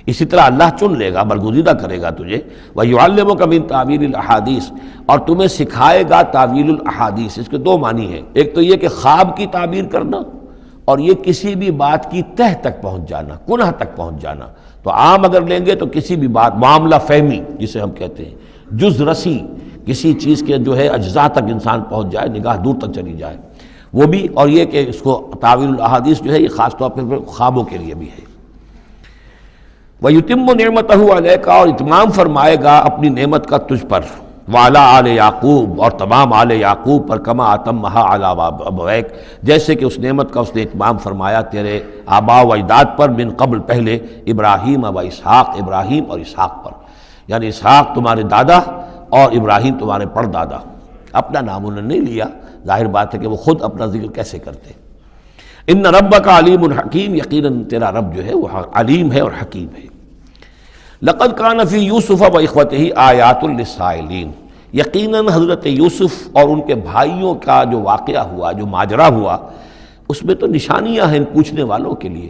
اسی طرح اللہ چن لے گا، برگزیدہ کرے گا تجھے، وَيُعَلِّمُكَ مِن تَأْوِيلِ الْأَحَادِيثِ، اور تمہیں سکھائے گا تعویل الاحادیث۔ اس کے 2 معنی ہیں، ایک تو یہ کہ خواب کی تعبیر کرنا، اور یہ کسی بھی بات کی تہ تک پہنچ جانا، کنہ تک پہنچ جانا۔ تو عام اگر لیں گے تو کسی بھی بات، معاملہ فہمی جسے ہم کہتے ہیں، جز رسی، کسی چیز کے جو ہے اجزاء تک انسان پہنچ جائے، نگاہ دور تک چلی جائے، وہ بھی، اور یہ کہ اس کو تعویل الاحادیث جو ہے یہ خاص طور پر خوابوں کے لیے بھی ہے۔ وَيُتِمُّ نِعْمَتَهُ عَلَيْكَ، اور اتمام فرمائے گا اپنی نعمت کا تجھ پر، وعلی آل یعقوب، اور تمام آل یعقوب پر، کما اتمھا علی ابویک، جیسے کہ اس نعمت کا اس نے اتمام فرمایا تیرے آباء و اجداد پر، من قبل پہلے، ابراہیم و اسحاق، ابراہیم اور اسحاق پر، یعنی اسحاق تمہارے دادا اور ابراہیم تمہارے پردادا۔ اپنا نام انہوں نے نہیں لیا، ظاہر بات ہے کہ وہ خود اپنا ذکر کیسے کرتے۔ ان ربک علیم حکیم، یقیناً تیرا رب جو ہے وہ علیم ہے اور حکیم ہے۔ لقد کان فی یوسف و اخوتہ آیات للسائلین، یقیناً حضرت یوسف اور ان کے بھائیوں کا جو واقعہ ہوا، جو ماجرا ہوا، اس میں تو نشانیاں ہیں پوچھنے والوں کے لیے،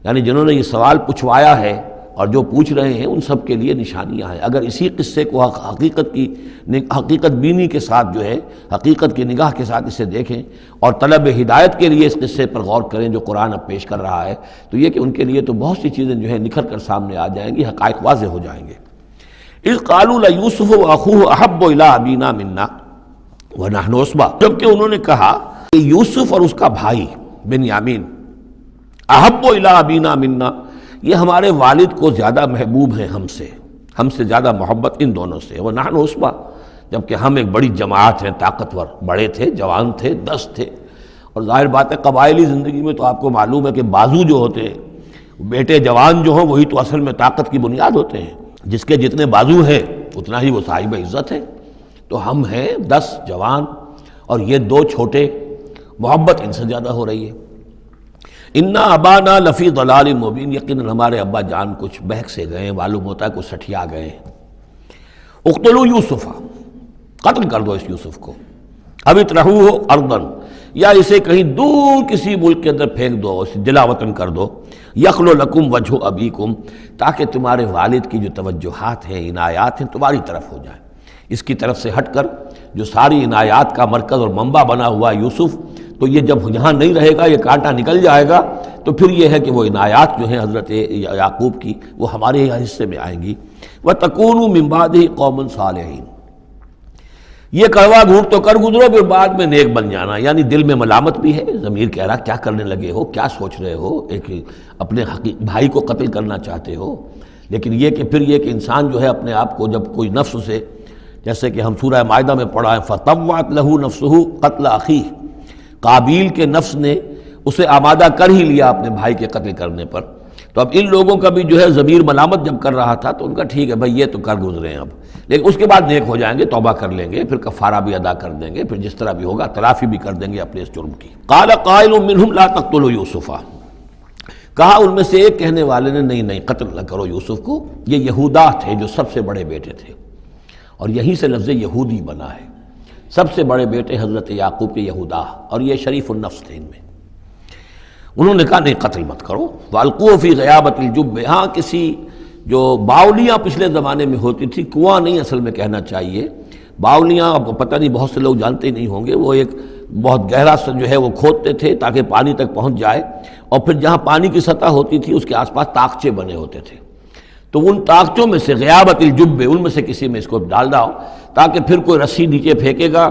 یعنی جنہوں نے یہ سوال پوچھوایا ہے اور جو پوچھ رہے ہیں ان سب کے لیے نشانیاں ہیں۔ اگر اسی قصے کو حقیقت بینی کے ساتھ جو ہے، حقیقت کی نگاہ کے ساتھ اسے دیکھیں اور طلب ہدایت کے لیے اس قصے پر غور کریں جو قرآن اب پیش کر رہا ہے، تو یہ کہ ان کے لیے تو بہت سی چیزیں جو ہے نکھر کر سامنے آ جائیں گی، حقائق واضح ہو جائیں گے۔ اذ قالوا لیوسف واخوہ احب الی ابینا منا ونحن عصبہ، جبکہ انہوں نے کہا کہ یوسف اور اس کا بھائی بنیامین احب الی ابینا منا، یہ ہمارے والد کو زیادہ محبوب ہیں ہم سے زیادہ محبت ان دونوں سے، ونحن عصبہ، جبکہ ہم ایک بڑی جماعت ہیں، طاقتور، بڑے تھے، جوان تھے، 10 تھے، اور ظاہر بات ہے قبائلی زندگی میں تو آپ کو معلوم ہے کہ بازو جو ہوتے ہیں، بیٹے جوان جو ہوں وہی تو اصل میں طاقت کی بنیاد ہوتے ہیں، جس کے جتنے بازو ہیں اتنا ہی وہ صاحب عزت ہے۔ تو ہم ہیں 10 جوان اور یہ 2 چھوٹے، محبت ان سے زیادہ ہو رہی ہے۔ انا ابانا لفی ضلال مبین، یقیناً ہمارے ابا جان کچھ بہک سے گئے، معلوم ہوتا ہے کچھ سٹھیا گئے۔ اقتلوا یوسف، قتل کر دو اس یوسف کو، اب اطرحوہ ارضا، یا اسے کہیں دور کسی ملک کے اندر پھینک دو، اسے جلا وطن کر دو، یخلو لکم وجہ ابیکم، تاکہ تمہارے والد کی جو توجہات ہیں، عنایات ہیں، تمہاری طرف ہو جائیں۔ اس کی طرف سے ہٹ کر جو ساری عنایات کا مرکز اور منبع بنا ہوا یوسف، تو یہ جب یہاں نہیں رہے گا، یہ کانٹا نکل جائے گا، تو پھر یہ ہے کہ وہ عنایات جو ہیں حضرت یعقوب کی وہ ہمارے حصے میں آئیں گی۔ وَتَكُونُوا مِن بَعْدِهِ قَوْمًا صَالِحِينَ، یہ کڑوا گھونٹ تو کر گزرو پھر بعد میں نیک بن جانا، یعنی دل میں ملامت بھی ہے، ضمیر کہہ رہا کیا کرنے لگے ہو، کیا سوچ رہے ہو، ایک اپنے بھائی کو قتل کرنا چاہتے ہو۔ لیکن یہ کہ پھر یہ کہ انسان جو ہے اپنے آپ کو جب کوئی نفس سے، جیسے کہ ہم سورہ مائدہ میں پڑھا ہے فَطَوَّعَتْ لَهُ نَفْسُهُ قَتْلَ أَخِيهِ، قابیل کے نفس نے اسے آمادہ کر ہی لیا اپنے بھائی کے قتل کرنے پر۔ تو اب ان لوگوں کا بھی جو ہے ضمیر ملامت جب کر رہا تھا تو ان کا ٹھیک ہے بھائی یہ تو کر گزرے ہیں اب، لیکن اس کے بعد نیک ہو جائیں گے، توبہ کر لیں گے، پھر کفارہ بھی ادا کر دیں گے، پھر جس طرح بھی ہوگا تلافی بھی کر دیں گے اپنے اس جرم کی۔ قال قائل منهم لا تقتلوا یوسف، کہا ان میں سے ایک کہنے والے نے نہیں قتل نہ کرو یوسف کو، یہ یہودا تھے جو سب سے بڑے بیٹے تھے، اور یہیں سے لفظ یہودی بنا ہے، سب سے بڑے بیٹے حضرت یعقوب کے یہودا، اور یہ شریف النفس تھے ان میں۔ انہوں نے کہا نہیں قتل مت کرو، وَالْقُوهُ فِي غَيَابَةِ الْجُبِّ، ہاں کسی جو باولیاں پچھلے زمانے میں ہوتی تھی، کنواں نہیں اصل میں کہنا چاہیے، باولیاں اب پتہ نہیں بہت سے لوگ جانتے ہی نہیں ہوں گے، وہ ایک بہت گہرا سا جو ہے وہ کھودتے تھے تاکہ پانی تک پہنچ جائے، اور پھر جہاں پانی کی سطح ہوتی تھی اس کے آس پاس طاقچے بنے ہوتے تھے، تو ان طاقچوں میں سے غیابت الجب، ان میں سے کسی میں اس کو ڈال داؤ تاکہ پھر کوئی رسی نیچے پھینکے گا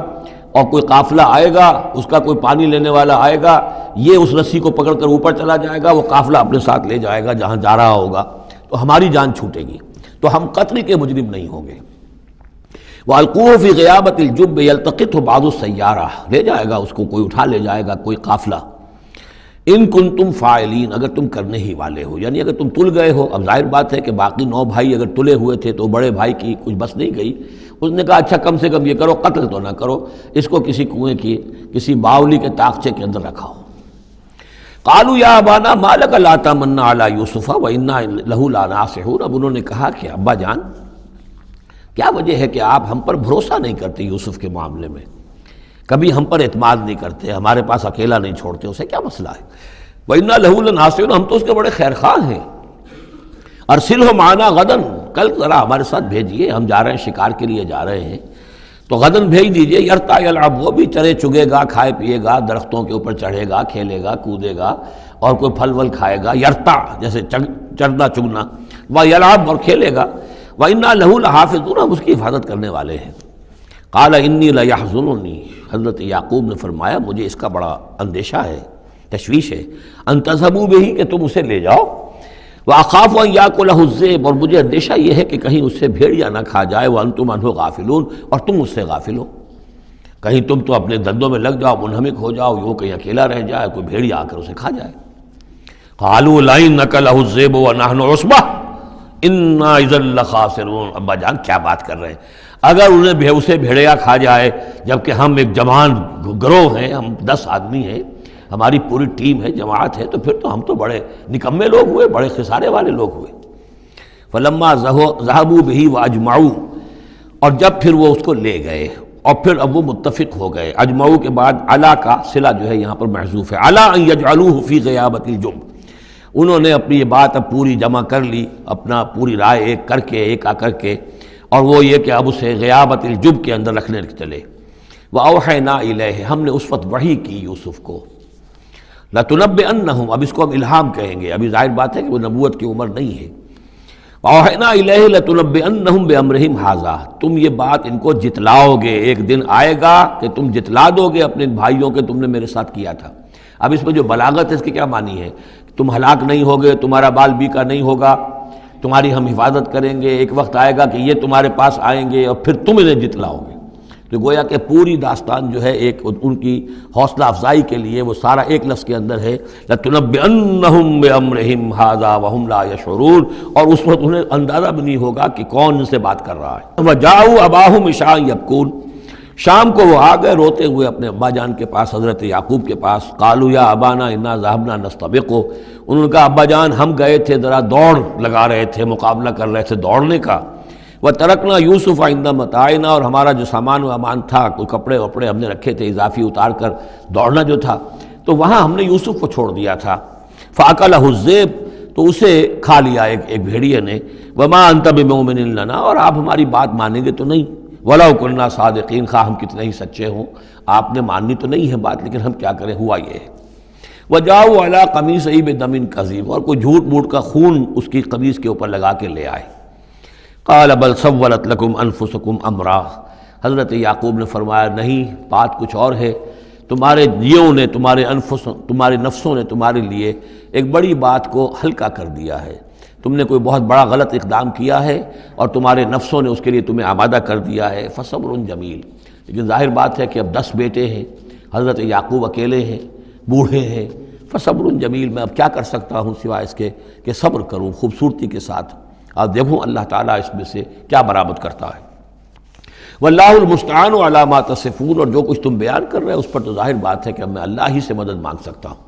اور کوئی قافلہ آئے گا، اس کا کوئی پانی لینے والا آئے گا، یہ اس رسی کو پکڑ کر اوپر چلا جائے گا، وہ قافلہ اپنے ساتھ لے جائے گا جہاں جا رہا ہوگا، تو ہماری جان چھوٹے گی، تو ہم قتل کے مجرم نہیں ہوں گے۔ وَالْقُوهُ فِي غِيَابَةِ الْجُبِّ يَلْتَقِطْهُ بَعْضُ السَّيَّارَةِ، لے جائے گا اس کو، کوئی اٹھا لے جائے گا، کوئی قافلہ۔ ان کنتم فاعلین، اگر تم کرنے ہی والے ہو، یعنی اگر تم تل گئے ہو، اب ظاہر بات ہے کہ باقی 9 بھائی اگر تلے ہوئے تھے تو بڑے بھائی کی کچھ بس نہیں گئی، اس نے کہا اچھا کم سے کم یہ کرو قتل تو نہ کرو، اس کو کسی کنویں کی کسی باولی کے طاقچے کے اندر رکھاؤ۔ قالوا یا ابانا ما لک لا تمنا علی یوسف وانا لہ لناصحون، اب انہوں نے کہا کہ ابا جان کیا وجہ ہے کہ آپ ہم پر بھروسہ نہیں کرتے یوسف کے معاملے میں، کبھی ہم پر اعتماد نہیں کرتے، ہمارے پاس اکیلا نہیں چھوڑتے، اسے کیا مسئلہ ہے؟ وَإِنَّا لَهُ لَنَاصِحُونَ، ہم تو اس کے بڑے خیر خواہ ہیں۔ أَرْسِلْهُ مَعَنَا غَدًا، کل ذرا ہمارے ساتھ بھیجیے، ہم جا رہے ہیں شکار کے لیے جا رہے ہیں، تو غدن بھیج دیجیے، یرتع یلعب، وہ بھی چرے چگے گا، کھائے پیے گا، درختوں کے اوپر چڑھے گا، کھیلے گا، کودے گا، اور کوئی پھل ول کھائے گا، یرتع جیسے چرنا چگنا، ویلعب اور کھیلے گا، وَإِنَّا لَهُ لَحَافِظُونَ، ہم اس کی حفاظت کرنے والے ہیں۔ قال انی لیحزننی، حضرت یعقوب نے فرمایا مجھے اس کا بڑا اندیشہ ہے، تشویش ہے، ان تذهبوا به، کہ تم اسے لے جاؤ، واخاف ان یاکلہ الذئب، اور مجھے اندیشہ یہ ہے کہ کہیں اس سے بھیڑیا نہ کھا جائے، وانتم عنہ غافلون، اور تم اس سے غافل ہو، کہیں تم تو اپنے دندوں میں لگ جاؤ، منہمک ہو جاؤ، وہ کہیں اکیلا رہ جائے، کوئی بھیڑیا آ کر اسے کھا جائے۔ قالوا لئن نکلہ الذئب ونحن عصبہ انا اذا لخاسرون، ابا جان کیا بات کر رہے ہیں، اگر انہیں اسے بھیڑیا کھا جائے جبکہ ہم ایک جوان گروہ ہیں، ہم 10 آدمی ہیں، ہماری پوری ٹیم ہے، جماعت ہے، تو پھر تو ہم تو بڑے نکمے لوگ ہوئے، بڑے خسارے والے لوگ ہوئے۔ فلما ذهبوا به واجمعوا، اور جب پھر وہ اس کو لے گئے اور پھر اب وہ متفق ہو گئے، اجمعوا کے بعد علا کا صلہ جو ہے یہاں پر محذوف ہے، علا ان یجعلوه فی غیابۃ الجب، انہوں نے اپنی یہ بات اب پوری جمع کر لی، اپنا پوری رائے ایک کر کے، ایک آ کر کے، اور وہ یہ کہ اب اسے غیابۃ الجب کے اندر رکھنے چلے۔ وَأَوْحَيْنَا إِلَيْهِ، ہم نے اس وقت وحی کی یوسف کو، لَتُنَبِّئَنَّهُمْ، اب اس کو ہم الہام کہیں گے، ابھی ظاہر بات ہے کہ وہ نبوت کی عمر نہیں ہے۔ وَأَوْحَيْنَا إِلَيْهِ لَتُنَبِّئَنَّهُمْ بِأَمْرِهِمْ هَذَا، تم یہ بات ان کو جتلاؤ گے، ایک دن آئے گا کہ تم جتلا دو گے اپنے بھائیوں کے تم نے میرے ساتھ کیا تھا۔ اب اس میں جو بلاغت ہے اس کی کیا معنی ہے، تم ہلاک نہیں ہوگے، تمہارا بال بیکا نہیں ہوگا، تمہاری ہم حفاظت کریں گے، ایک وقت آئے گا کہ یہ تمہارے پاس آئیں گے اور پھر تم انہیں جتلاؤ گے۔ تو گویا کہ پوری داستان جو ہے ایک ان کی حوصلہ افزائی کے لیے وہ سارا ایک لفظ کے اندر ہے، لَتُنَبِّئَنَّهُمْ بِأَمْرِهِمْ هَذَا وَهُمْ لَا يَشْعُرُونَ، اور اس وقت انہیں اندازہ بھی نہیں ہوگا کہ کون ان سے بات کر رہا ہے۔ وَجَاءُوا أَبَاهُمْ عِشَاءً يَبْكُونَ، شام کو وہ آ گئے روتے ہوئے اپنے ابا جان کے پاس، حضرت یعقوب کے پاس۔ قالوا یا ابانا انا ذهبنا نستبق، انہوں نے کہا ابا جان ہم گئے تھے ذرا دوڑ لگا رہے تھے، مقابلہ کر رہے تھے دوڑنے کا۔ وَتَرَكْنَا يُوسُفَ عِندَ مَتَاعِنَا، اور ہمارا جو سامان و امان تھا، کوئی کپڑے وپڑے ہم نے رکھے تھے اضافی اتار کر، دوڑنا جو تھا تو وہاں ہم نے یوسف کو چھوڑ دیا تھا۔ فَأَكَلَهُ الذِّئْبُ، تو اسے کھا لیا ایک بھیڑیے نے۔ وَمَا أَنْتَ بِمُؤْمِنٍ لَنَا، اور آپ ہماری بات مانیں گے تو نہیں۔ وَلَوْ كُنَّا صَادِقِينَ، خواہ ہم کتنے ہی سچے ہوں، آپ نے ماننی تو نہیں ہے بات، لیکن ہم کیا کریں، ہوا یہ ہے۔ وَجَاءُوا عَلَىٰ قَمِيصِهِ بِدَمٍ كَذِيبٍ، اور کوئی جھوٹ موٹ کا خون اس کی قمیص کے اوپر لگا کے لے آئے۔ قال بل سولت لکم انفسکم امرا، حضرت یعقوب نے فرمایا نہیں، بات کچھ اور ہے، تمہارے دیوں نے، تمہارے نفسوں نے تمہارے لیے ایک بڑی بات کو ہلکا کر دیا ہے، تم نے کوئی بہت بڑا غلط اقدام کیا ہے اور تمہارے نفسوں نے اس کے لیے تمہیں آمادہ کر دیا ہے، فصبر جمیل۔ لیکن ظاہر بات ہے کہ اب 10 بیٹے ہیں، حضرت یعقوب اکیلے ہیں، بوڑھے ہیں، فصبر جمیل، میں اب کیا کر سکتا ہوں سوائے اس کے کہ صبر کروں خوبصورتی کے ساتھ، اور دیکھوں اللہ تعالیٰ اس میں سے کیا برآمد کرتا ہے۔ واللہ المستعان علی ما تصفون، اور جو کچھ تم بیان کر رہے ہیں اس پر تو ظاہر بات ہے کہ اب میں اللہ ہی سے مدد مانگ سکتا ہوں۔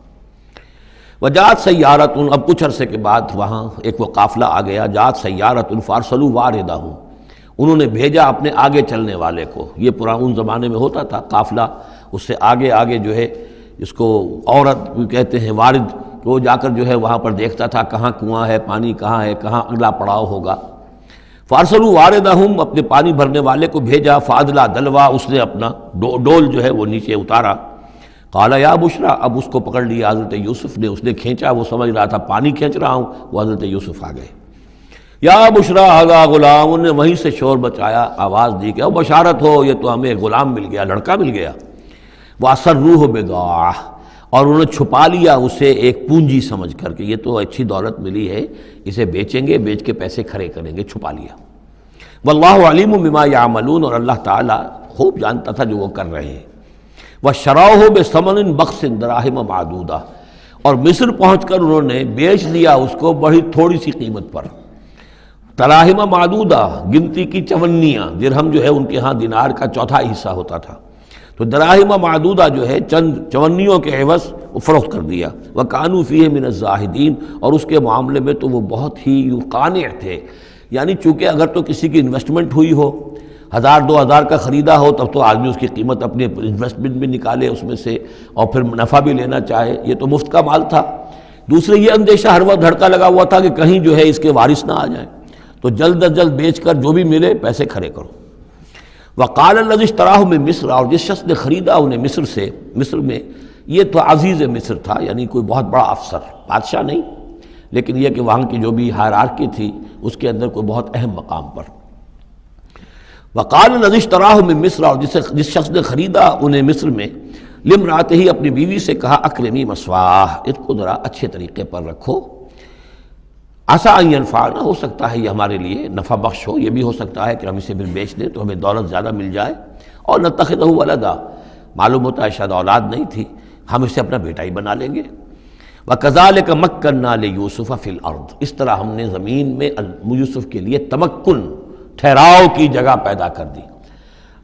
وجاءت سیارۃ، اب کچھ عرصے کے بعد وہاں ایک وہ قافلہ آ گیا، جاءت سیارۃ فارسلوا واردہم، انہوں نے بھیجا اپنے آگے چلنے والے کو۔ یہ ان زمانے میں ہوتا تھا قافلہ، اس سے آگے آگے جو ہے اس کو عورت بھی کہتے ہیں، وارد، وہ جا کر جو ہے وہاں پر دیکھتا تھا کہاں کنواں ہے، پانی کہاں ہے، کہاں اگلا پڑاؤ ہوگا۔ فارسلوا واردہم، اپنے پانی بھرنے والے کو بھیجا، فادلا دلوا، اس نے اپنا ڈول جو ہے وہ نیچے اتارا۔ قال یا بشرا، اب اس کو پکڑ لیا حضرت یوسف نے، اس نے کھینچا، وہ سمجھ رہا تھا پانی کھینچ رہا ہوں، وہ حضرت یوسف آ گئے۔ یا بشرا ھذا غلام، انہوں نے وہیں سے شور بچایا، آواز دی کہ او بشارت ہو، یہ تو ہمیں غلام مل گیا، لڑکا مل گیا۔ وَأَسَرُّوهُ بِضَاعَةً، اور انہوں نے چھپا لیا اسے ایک پونجی سمجھ کر کہ یہ تو اچھی دولت ملی ہے، اسے بیچیں گے، بیچ کے پیسے کھڑے کریں گے، چھپا لیا۔ واللہ علیم بما یعملون، اور اللہ تعالیٰ خوب جانتا تھا جو وہ کر رہے ہیں۔ وَشَرَوْهُ بِثَمَنٍ بَخْسٍ دَرَاهِمَ مَعْدُودَةٍ، اور مصر پہنچ کر انہوں نے بیچ لیا اس کو بڑی تھوڑی سی قیمت پر، دراہم معدودہ، گنتی کی چونیاں، درہم جو ہے ان کے ہاں دینار کا چوتھائی حصہ ہوتا تھا، تو دراہم معدودہ جو ہے چند چونیوں کے عوض وہ فروخت کر دیا۔ وَكَانُوا فِيهِ مِنَ الزَّاهِدِينَ، اور اس کے معاملے میں تو وہ بہت ہی قانع تھے، یعنی چونکہ اگر تو کسی کی انویسٹمنٹ ہوئی ہو، 1000-2000 کا خریدا ہو، تب تو آدمی اس کی قیمت اپنی انویسٹمنٹ بھی نکالے اس میں سے اور پھر منافع بھی لینا چاہے، یہ تو مفت کا مال تھا۔ دوسرے یہ اندیشہ ہر وقت دھڑکا لگا ہوا تھا کہ کہیں جو ہے اس کے وارث نہ آ جائیں، تو جلد از جلد بیچ کر جو بھی ملے پیسے کھڑے کرو۔ وقال الذی اشتراہ من مصر، اور جس شخص نے خریدا انہیں مصر سے، مصر میں یہ تو عزیز مصر تھا، یعنی کوئی بہت بڑا افسر، بادشاہ نہیں، لیکن یہ کہ وہاں کی جو بھی ہائرارکی تھی اس کے اندر کوئی بہت اہم مقام پر۔ وقال الذی اشتراہ من مصر، اور جس شخص نے خریدا انہیں مصر میں، لامرأتہ، اپنی بیوی سے کہا اکرمی مثواہ، اس کو ذرا اچھے طریقے پر رکھو، عسیٰ ان ینفعنا، ہو سکتا ہے یہ ہمارے لیے نفع بخش ہو، یہ بھی ہو سکتا ہے کہ ہم اسے پھر بیچ دیں تو ہمیں دولت زیادہ مل جائے، اور نتخذہ ولدا، معلوم ہوتا ہے شاید اولاد نہیں تھی، ہم اسے اپنا بیٹا ہی بنا لیں گے۔ وَكَذَلِكَ مَكَّنَّا لِيُوسُفَ فِي الْأَرْضِ، اس طرح ہم نے زمین میں یوسف کے لیے تمکن، ٹھہراؤ کی جگہ پیدا کر دی۔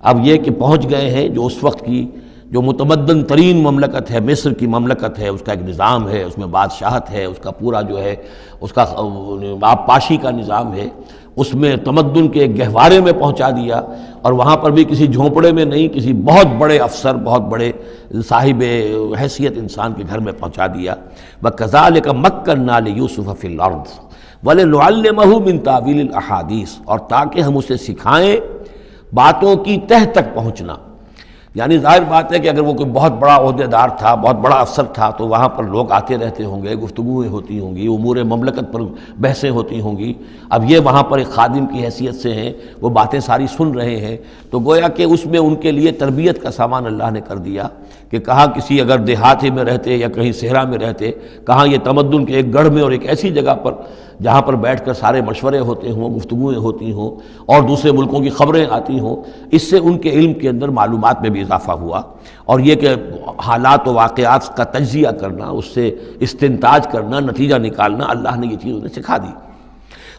اب یہ کہ پہنچ گئے ہیں جو اس وقت کی جو متمدن ترین مملکت ہے، مصر کی مملکت ہے، اس کا ایک نظام ہے، اس میں بادشاہت ہے، اس کا پورا جو ہے اس کا آبپاشی کا نظام ہے، اس میں تمدن کے ایک گہوارے میں پہنچا دیا، اور وہاں پر بھی کسی جھونپڑے میں نہیں، کسی بہت بڑے افسر، بہت بڑے صاحب حیثیت انسان کے گھر میں پہنچا دیا۔ وَكَذَلِكَ مَكَّنَّا لِيُوسُفَ فِي الْأَرْضِ وَلِنُعَلِّمَهُ مِن تَأْوِيلِ الْأَحَادِيثِ، اور تاکہ ہم اسے سکھائیں باتوں کی تہ تک پہنچنا۔ یعنی ظاہر بات ہے کہ اگر وہ کوئی بہت بڑا عہدے دار تھا، بہت بڑا افسر تھا، تو وہاں پر لوگ آتے رہتے ہوں گے، گفتگویں ہوتی ہوں گی، امور مملکت پر بحثیں ہوتی ہوں گی۔ اب یہ وہاں پر ایک خادم کی حیثیت سے ہیں، وہ باتیں ساری سن رہے ہیں، تو گویا کہ اس میں ان کے لیے تربیت کا سامان اللہ نے کر دیا کہ کہاں کسی اگر دیہاتی میں رہتے یا کہیں صحرا میں رہتے، کہاں یہ تمدن کے ایک گڑھ میں اور ایک ایسی جگہ پر جہاں پر بیٹھ کر سارے مشورے ہوتے ہوں، گفتگویں ہوتی ہوں اور دوسرے ملکوں کی خبریں آتی ہوں، اس سے ان کے علم کے اندر معلومات میں بھی اضافہ ہوا، اور یہ کہ حالات و واقعات کا تجزیہ کرنا، اس سے استنتاج کرنا، نتیجہ نکالنا، اللہ نے یہ چیز انہیں سکھا دی۔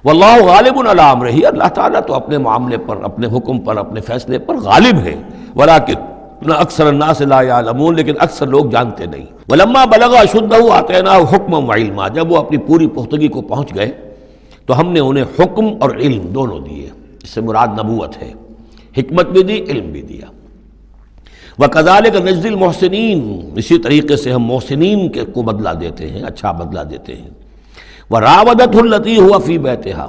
واللہ غالب علی امرہ، اللہ تعالیٰ تو اپنے معاملے پر، اپنے حکم پر، اپنے فیصلے پر غالب ہے، ولکن اکثر الناس لا یعلمون، لیکن اکثر لوگ جانتے نہیں۔ ولما بلغ اشدہ آتیناہ حکما وعلما، جب وہ اپنی پوری پختگی کو پہنچ گئے تو ہم نے انہیں حکم اور علم دونوں دیے، اس سے مراد نبوت ہے، حکمت بھی دی، علم بھی دیا۔ وَكَذَلِكَ نَجْزِي الْمُحْسِنِينَ، اسی طریقے سے ہم محسنین کو بدلہ دیتے ہیں، اچھا بدلہ دیتے ہیں۔ وَرَاوَدَتْهُ الَّتِي هُوَ فِي بَيْتِهَا،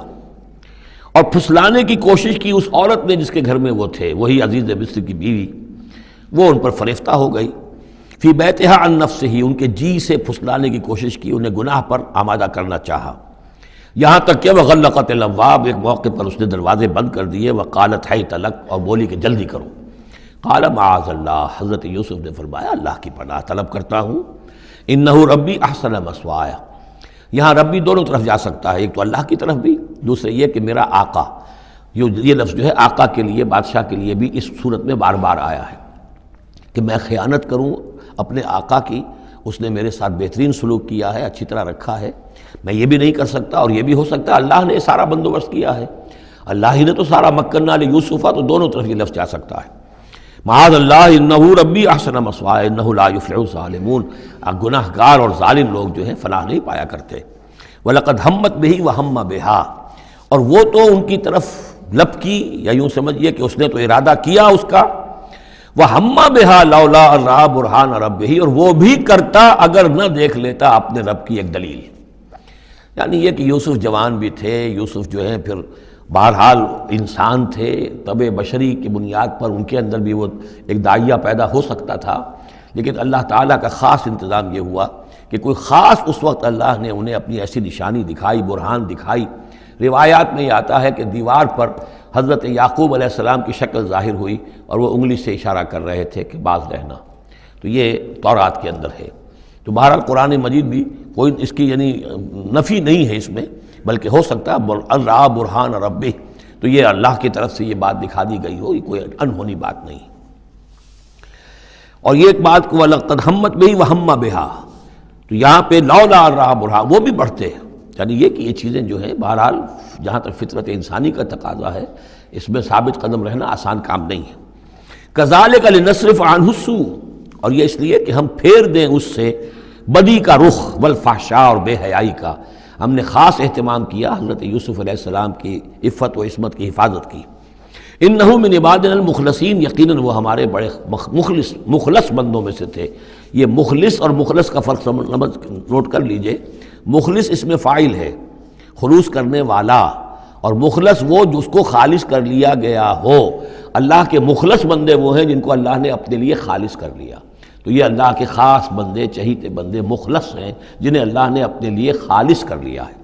اور پھسلانے کی کوشش کی اس عورت نے جس کے گھر میں وہ تھے، وہی عزیز مصر کی بیوی، وہ ان پر فریفتہ ہو گئی۔ فی بیتہا عن نفسہ، ان کے جی سے پھسلانے کی کوشش کی، انہیں گناہ پر آمادہ کرنا چاہا۔ یہاں تک کہ وغلقت الابواب، ایک موقع پر اس نے دروازے بند کر دیے، وقالت حیت لک، اور بولی کہ جلدی کرو۔ قال معاذ اللہ، حضرت یوسف نے فرمایا اللہ کی پناہ طلب کرتا ہوں، انہ ربی احسن مثوایا، یہاں ربی دونوں طرف جا سکتا ہے، ایک تو اللہ کی طرف بھی، دوسرے یہ کہ میرا آقا، یہ لفظ جو ہے آقا کے لیے، بادشاہ کے لیے بھی اس صورت میں بار بار آیا ہے کہ میں خیانت کروں اپنے آقا کی، اس نے میرے ساتھ بہترین سلوک کیا ہے، اچھی طرح رکھا ہے، میں یہ بھی نہیں کر سکتا، اور یہ بھی ہو سکتا ہے اللہ نے سارا بندوبست کیا ہے، اللہ ہی نے تو سارا مکننا لیوسفا، تو دونوں طرف یہ لفظ جا سکتا ہے۔ معاذ اللہ انہ ربی احسن مثوایا انہ لا یفلح الظالمون، گناہ گار اور ظالم لوگ جو ہیں فلاح نہیں پایا کرتے۔ وَلَقَدْ ہمت بِهِ وَهَمَّ بِهَا، اور وہ تو ان کی طرف لب کی، یا یوں سمجھیے کہ اس نے تو ارادہ کیا اس کا، وَهَمَّ بِهَا لَوْلَا أَن رَأَىٰ بُرْهَانَ رَبِّهِ، اور وہ بھی کرتا اگر نہ دیکھ لیتا اپنے رب کی ایک دلیل، یعنی یہ کہ یوسف جوان بھی تھے، یوسف جو ہے پھر بہرحال انسان تھے، طبع بشری کی بنیاد پر ان کے اندر بھی وہ ایک داعیہ پیدا ہو سکتا تھا، لیکن اللہ تعالیٰ کا خاص انتظام یہ ہوا کہ کوئی خاص اس وقت اللہ نے انہیں اپنی ایسی نشانی دکھائی، برہان دکھائی۔ روایات میں یہ آتا ہے کہ دیوار پر حضرت یعقوب علیہ السلام کی شکل ظاہر ہوئی اور وہ انگلی سے اشارہ کر رہے تھے کہ باز رہنا، تو یہ تورات کے اندر ہے۔ تو بہرحال قرآن مجید بھی کوئی اس کی یعنی نفی نہیں ہے اس میں، بلکہ ہو سکتا ہے الرا برہان ربہ، تو یہ اللہ کی طرف سے یہ بات دکھا دی گئی ہو، یہ کوئی انہونی بات نہیں۔ اور یہ ایک بات کو وَلَقَدْ ہمت بِهِ وَهَمَّ بِهَا، تو یہاں پہ لولا الرا برہان، وہ بھی بڑھتے ہیں، یعنی یہ کہ یہ چیزیں جو ہیں بہرحال جہاں تک فطرت انسانی کا تقاضا ہے اس میں ثابت قدم رہنا آسان کام نہیں ہے۔ كَذَلِكَ لِنَصْرِفَ عَنْهُ السُّوءَ، اور یہ اس لیے کہ ہم پھیر دیں اس سے بدی کا رخ، والفحشاء، اور بے حیائی کا، ہم نے خاص اہتمام کیا حضرت یوسف علیہ السلام کی عفت و عصمت کی حفاظت کی۔ انہ من عبادنا المخلصین، یقیناً وہ ہمارے بڑے مخلص بندوں میں سے تھے۔ یہ مخلص اور مخلص کا فرق نوٹ کر لیجئے، مخلص اس میں فاعل ہے، خلوص کرنے والا، اور مخلص وہ جس کو خالص کر لیا گیا ہو۔ اللہ کے مخلص بندے وہ ہیں جن کو اللہ نے اپنے لیے خالص کر لیا، تو یہ اللہ کے خاص بندے، چہیتے بندے مخلص ہیں جنہیں اللہ نے اپنے لیے خالص کر لیا ہے۔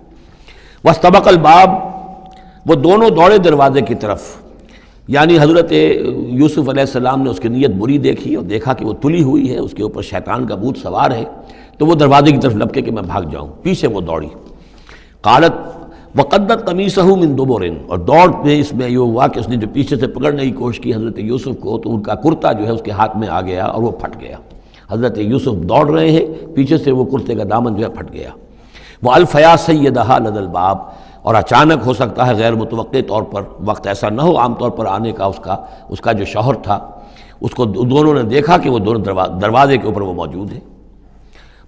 واستبق الباب، وہ دونوں دوڑے دروازے کی طرف، یعنی حضرت یوسف علیہ السلام نے اس کی نیت بری دیکھی اور دیکھا کہ وہ تلی ہوئی ہے، اس کے اوپر شیطان کا بھوت سوار ہے، تو وہ دروازے کی طرف لپکے کہ میں بھاگ جاؤں، پیچھے وہ دوڑی۔ قالت وقدت قمیصہ من دبر، اور دوڑ میں اس میں یہ ہوا کہ اس نے جو پیچھے سے پکڑنے کی کوشش کی حضرت یوسف کو، تو ان کا کرتا جو ہے اس کے ہاتھ میں آ گیا اور وہ پھٹ گیا۔ حضرت یوسف دوڑ رہے ہیں، پیچھے سے وہ کرتے کا دامن جو ہے پھٹ گیا۔ وَأَلْفَيَا سَيِّدَهَا لَدَى الْبَابِ، اور اچانک ہو سکتا ہے غیر متوقع طور پر، وقت ایسا نہ ہو عام طور پر آنے کا، اس کا جو شوہر تھا اس کو دونوں نے دیکھا کہ وہ دونوں دروازے کے اوپر وہ موجود ہے۔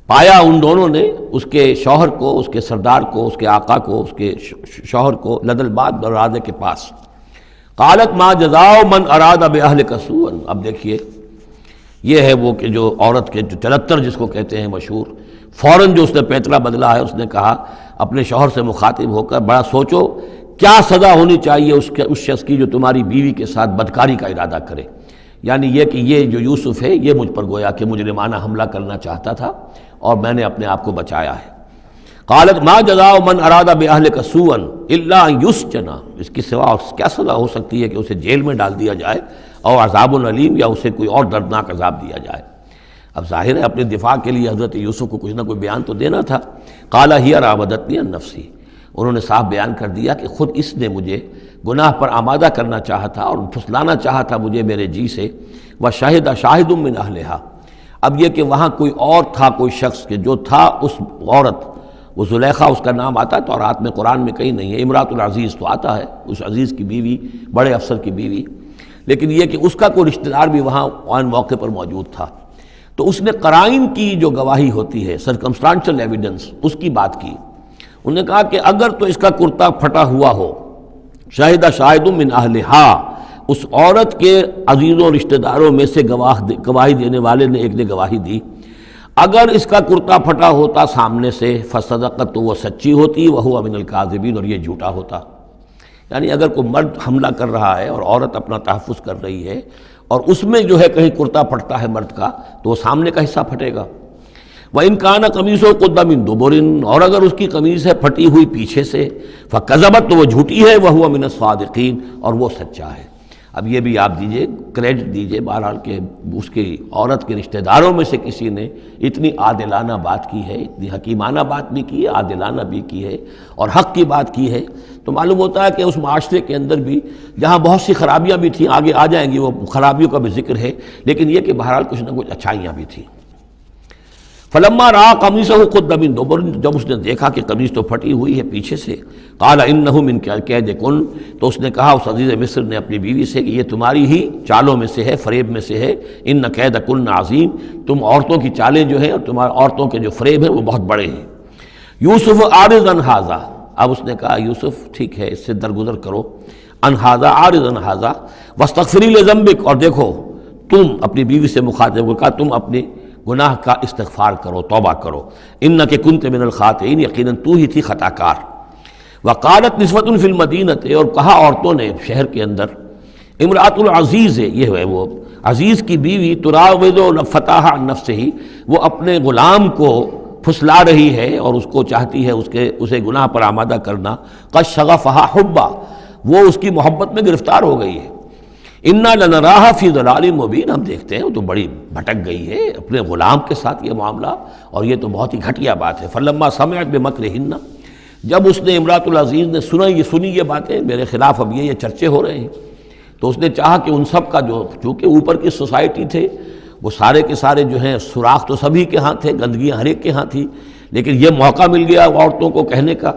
پایا ان دونوں نے اس کے شوہر کو، اس کے سردار کو، اس کے آقا کو، اس کے شوہر کو لدى الباب، دروازے کے پاس۔ قالت ما جزاء من اراد باهلك سوءا، اب دیکھیے یہ ہے وہ کہ جو عورت کے جو چلتر جس کو کہتے ہیں مشہور، فوراً جو اس نے پیتلا بدلا ہے، اس نے کہا اپنے شوہر سے مخاطب ہو کر، بڑا سوچو کیا سزا ہونی چاہیے اس شخص کی جو تمہاری بیوی کے ساتھ بدکاری کا ارادہ کرے، یعنی یہ کہ یہ جو یوسف ہے یہ مجھ پر گویا کہ مجرمانہ حملہ کرنا چاہتا تھا اور میں نے اپنے آپ کو بچایا ہے۔ قالت ما جزاء من اراد باهلك سوءا الا ان يسجن، اس کی سوا کیا سزا ہو سکتی ہے کہ اسے جیل میں ڈال دیا جائے، اور عذاب علیم، یا اسے کوئی اور دردناک عذاب دیا جائے۔ اب ظاہر ہے اپنے دفاع کے لیے حضرت یوسف کو کچھ نہ کوئی بیان تو دینا تھا۔ قال هي راودتني عن نفسي، انہوں نے صاف بیان کر دیا کہ خود اس نے مجھے گناہ پر آمادہ کرنا چاہا تھا اور پھسلانا چاہا تھا مجھے میرے جی سے۔ وشهد شاهد من اهلها، اب یہ کہ وہاں کوئی اور تھا، کوئی شخص کہ جو تھا اس عورت، وہ زلیخا اس کا نام آتا ہے تو رات میں قرآن میں کہیں نہیں ہے، امراۃ العزیز تو آتا ہے، اس عزیز کی بیوی، بڑے افسر کی بیوی، لیکن یہ کہ اس کا کوئی رشتہ دار بھی وہاں آن موقع پر موجود تھا، تو اس نے قرائن کی جو گواہی ہوتی ہے، سرکمسٹانشل ایویڈنس، اس کی بات کی۔ انہوں نے کہا کہ اگر تو اس کا کرتا پھٹا ہوا ہو، شاہد شاہد من اہلہا، اس عورت کے عزیزوں رشتہ داروں میں سے گواہی دینے والے نے ایک نے گواہی دی، اگر اس کا کرتا پھٹا ہوتا سامنے سے، فصدقت، تو وہ سچی ہوتی، وہو من الکاذبین، اور یہ جھوٹا ہوتا۔ یعنی اگر کوئی مرد حملہ کر رہا ہے اور عورت اپنا تحفظ کر رہی ہے اور اس میں جو ہے کہیں کرتا پھٹتا ہے مرد کا، تو وہ سامنے کا حصہ پھٹے گا۔ وَإِنْ كَانَ قَمِيصُهُ قُدَّ مِنْ دُبُرٍ، اور اگر اس کی قمیص ہے پھٹی ہوئی پیچھے سے، فَكَذَبَتْ، تو وہ جھوٹی ہے، وَهُوَ مِنَ الصَّادِقِينَ، اور وہ سچا ہے۔ اب یہ بھی آپ دیجئے کریڈٹ دیجئے بہرحال کہ اس کی عورت کے رشتہ داروں میں سے کسی نے اتنی عادلانہ بات کی ہے، اتنی حکیمانہ بات بھی کی ہے، عادلانہ بھی کی ہے اور حق کی بات کی ہے، تو معلوم ہوتا ہے کہ اس معاشرے کے اندر بھی جہاں بہت سی خرابیاں بھی تھیں، آگے آ جائیں گی وہ خرابیوں کا بھی ذکر ہے، لیکن یہ کہ بہرحال کچھ نہ کچھ اچھائیاں بھی تھیں۔ فلما رأى قميصه قد من دبر، جب اس نے دیکھا کہ قمیص تو پھٹی ہوئی ہے پیچھے سے، قال انه من کیدکن، تو اس نے کہا اس عزیز مصر نے اپنی بیوی سے کہ یہ تمہاری ہی چالوں میں سے ہے، فریب میں سے ہے، ان کیدکن عظیم، تم عورتوں کی چالیں جو ہیں اور تمہاری عورتوں کے جو فریب ہیں وہ بہت بڑے ہیں۔ یوسف اعرض عن ھذا، اب اس نے کہا یوسف ٹھیک ہے اس سے درگزر کرو، عن ھذا، اعرض عن ھذا واستغفری لذنبک، اور دیکھو تم اپنی بیوی سے مخاطب کو کہا تم اپنی گناہ کا استغفار کرو، توبہ کرو، انک کنت من الخاطئین، یقیناً تو ہی تھی خطا کار۔ وقالت نسوۃ فی المدینہ، اور کہا عورتوں نے شہر کے اندر، امرأۃ العزیز ہے، یہ ہے وہ عزیز کی بیوی، تراود فتاها عن نفسہ، وہ اپنے غلام کو پھسلا رہی ہے اور اس کو چاہتی ہے اسے گناہ پر آمادہ کرنا، قد شغفها حبا، وہ اس کی محبت میں گرفتار ہو گئی ہے، انا لنراها فی ضلال مبین، ہم دیکھتے ہیں وہ تو بڑی بھٹک گئی ہے اپنے غلام کے ساتھ یہ معاملہ، اور یہ تو بہت ہی گھٹیا بات ہے۔ فلما سمعت بمکرہن، جب اس نے امرأۃ العزیز نے سنی یہ باتیں میرے خلاف، اب یہ چرچے ہو رہے ہیں، تو اس نے چاہا کہ ان سب کا جو چونکہ اوپر کی سوسائٹی تھے وہ سارے کے سارے جو ہیں سوراخ تو سبھی کے ہاں تھے، گندگیاں ہر ایک کے ہاں تھی، لیکن یہ موقع مل گیا عورتوں کو کہنے کا،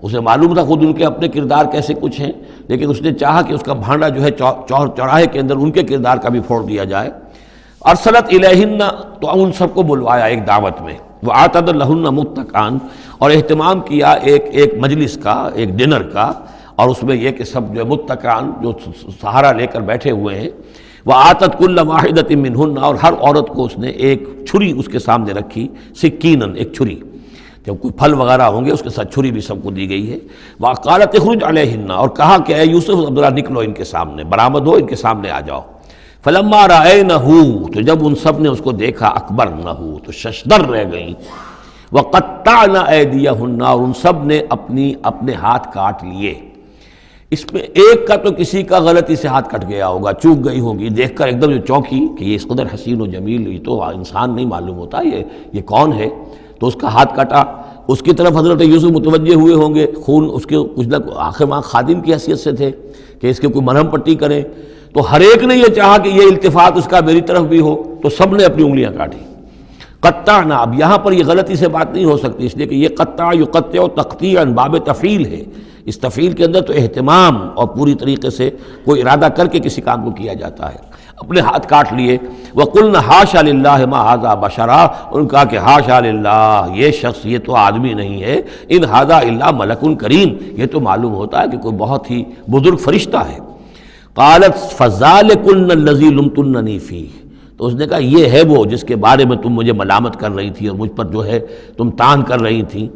اسے معلوم تھا خود ان کے اپنے کردار کیسے کچھ ہیں، لیکن اس نے چاہا کہ اس کا بھانڈا جو ہے چوراہے کے اندر ان کے کردار کا بھی پھوڑ دیا جائے۔ ارسلت الیہن، تو ان سب کو بلوایا ایک دعوت میں، وآتت لہن متکئان، اور اہتمام کیا ایک مجلس کا، ایک ڈنر کا، اور اس میں یہ کہ سب جو متکئان جو سہارا لے کر بیٹھے ہوئے ہیں، وآتت کل واحدۃ منہن، اور ہر عورت کو اس نے ایک چھری اس کے سامنے رکھی، سکینن، ایک چھری، جب کوئی پھل وغیرہ ہوں گے اس کے ساتھ چھری بھی سب کو دی گئی ہے۔ وقالت اخرج علیہن، اور کہا کہ اے یوسف ذرا نکلو ان کے سامنے، برآمد ہو، ان کے سامنے آ جاؤ۔ فلما رأینہ، تو جب ان سب نے اس کو دیکھا، اکبرنہ، تو ششدر رہ گئیں، وقطعن ایدیہن، اور ان سب نے اپنے ہاتھ کاٹ لیے۔ اس میں ایک کا تو کسی کا غلطی سے ہاتھ کٹ گیا ہوگا، چوک گئی ہوگی، دیکھ کر ایک دم جو چونکی کہ یہ اس قدر حسین و جمیل، یہ تو انسان نہیں معلوم ہوتا یہ کون ہے، تو اس کا ہاتھ کٹا۔ اس کی طرف حضرت یوسف متوجہ ہوئے ہوں گے، خون اس کے کچھ نہ آخر ماں خادم کی حیثیت سے تھے کہ اس کے کوئی مرہم پٹی کریں، تو ہر ایک نے یہ چاہا کہ یہ التفات اس کا میری طرف بھی ہو، تو سب نے اپنی انگلیاں کاٹی۔ قطعنا، اب یہاں پر یہ غلطی سے بات نہیں ہو سکتی، اس لیے کہ یہ قطع یقطع تقطیعا باب تفعیل ہے، اس تفعیل کے اندر تو اہتمام اور پوری طریقے سے کوئی ارادہ کر کے کسی کام کو کیا جاتا ہے۔ اپنے ہاتھ کاٹ لیے، وَقُلْنَا حَاشَا لِلَّهِ مَا هَذَا بَشَرًا، ان کہا کہ حاشا للہ، یہ شخص یہ تو آدمی نہیں ہے، ان هَذَا إِلَّا مَلَكٌ کریم، یہ تو معلوم ہوتا ہے کہ کوئی بہت ہی بزرگ فرشتہ ہے۔ قالت فَذَلِكُنَّ الَّذِي لُمْتُنَّنِي فِيهِ، تو اس نے کہا یہ ہے وہ جس کے بارے میں تم مجھے ملامت کر رہی تھی اور مجھ پر جو ہے تم تان کر رہی تھی۔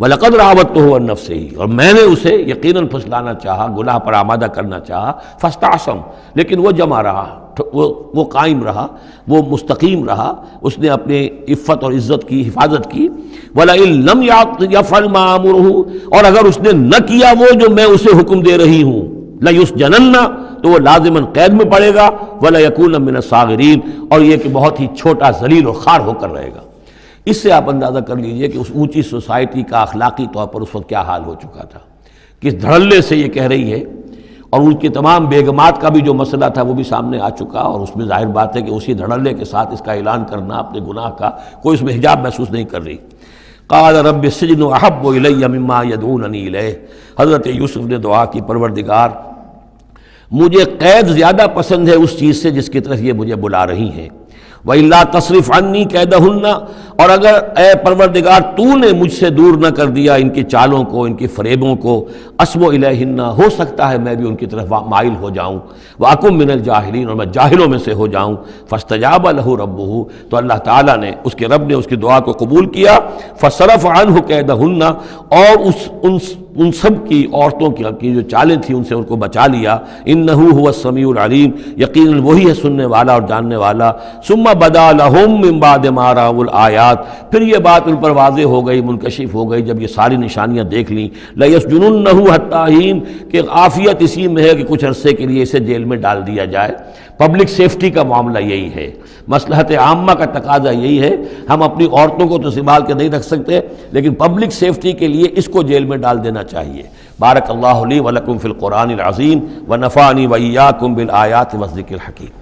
وَلَقَدْ رَاوَدتُّهُ عَن نَفْسِهِ، اور میں نے اسے یقیناً پھسلانا چاہا، گناہ پر آمادہ کرنا چاہا، فَاسْتَعْصَمَ، لیکن وہ جمع رہا، وہ قائم رہا، وہ مستقیم رہا، اس نے اپنے عفت اور عزت کی حفاظت کی۔ وَلَئِن لَمْ يَفْعَلْ مَا آمُرُهُ، اور اگر اس نے نہ کیا وہ جو میں اسے حکم دے رہی ہوں، لَيُسْجَنَنَّ، تو وہ لازماً قید میں پڑے گا، وَلَيَكُونَ مِنَ الصَّاغِرِينَ، اور یہ کہ بہت ہی چھوٹا ذلیل اور خوار ہو کر رہے گا۔ اس سے آپ اندازہ کر لیجئے کہ اس اونچی سوسائٹی کا اخلاقی طور پر اس وقت کیا حال ہو چکا تھا، کس دھڑلے سے یہ کہہ رہی ہے، اور ان کی تمام بیگمات کا بھی جو مسئلہ تھا وہ بھی سامنے آ چکا، اور اس میں ظاہر بات ہے کہ اسی دھڑلے کے ساتھ اس کا اعلان کرنا اپنے گناہ کا، کوئی اس میں حجاب محسوس نہیں کر رہی۔ قال رب السجن احب الی مما یدعوننی الیہ، حضرت یوسف نے دعا کی پروردگار مجھے قید زیادہ پسند ہے اس چیز سے جس کی طرف یہ مجھے بلا رہی ہیں۔ وَإِلَّا تَصْرِفْ عَنِّي كَيْدَهُنَّ، اور اگر اے پروردگار تو نے مجھ سے دور نہ کر دیا ان کی چالوں کو، ان کی فریبوں کو، أَصْبُ إِلَيْهِنَّ، ہو سکتا ہے میں بھی ان کی طرف مائل ہو جاؤں، وَأَكُن مِّنَ الْجَاهِلِينَ، اور میں جاہلوں میں سے ہو جاؤں۔ فَاسْتَجَابَ لَهُ رَبُّهُ، تو اللہ تعالیٰ نے اس کے رب نے اس کی دعا کو قبول کیا۔ فَصَرَفَ عَنْهُ كَيْدَهُنَّ، اور ان سب کی عورتوں کی جو چالیں تھیں ان سے ان کو بچا لیا۔ انہ هو السمیع العلیم، یقیناً وہی ہے سننے والا اور جاننے والا۔ ثم بدا لهم من بعد ما رأوا الآیات، پھر یہ بات ان پر واضح ہو گئی، منکشف ہو گئی جب یہ ساری نشانیاں دیکھ لیں۔ لَيَسْجُنُنَّهُ حَتَّىٰ حِينٍ، کہ عافیت اسی میں ہے کہ کچھ عرصے کے لیے اسے جیل میں ڈال دیا جائے۔ پبلک سیفٹی کا معاملہ یہی ہے، مصلحت عامہ کا تقاضا یہی ہے۔ ہم اپنی عورتوں کو تو سنبھال کے نہیں رکھ سکتے، لیکن پبلک سیفٹی کے لیے اس کو جیل میں ڈال دینا چاہیے۔ بارک اللہ لی ولکم فی القرآن العظیم ونفعنی وإیاکم بالآیات والذکر الحکیم۔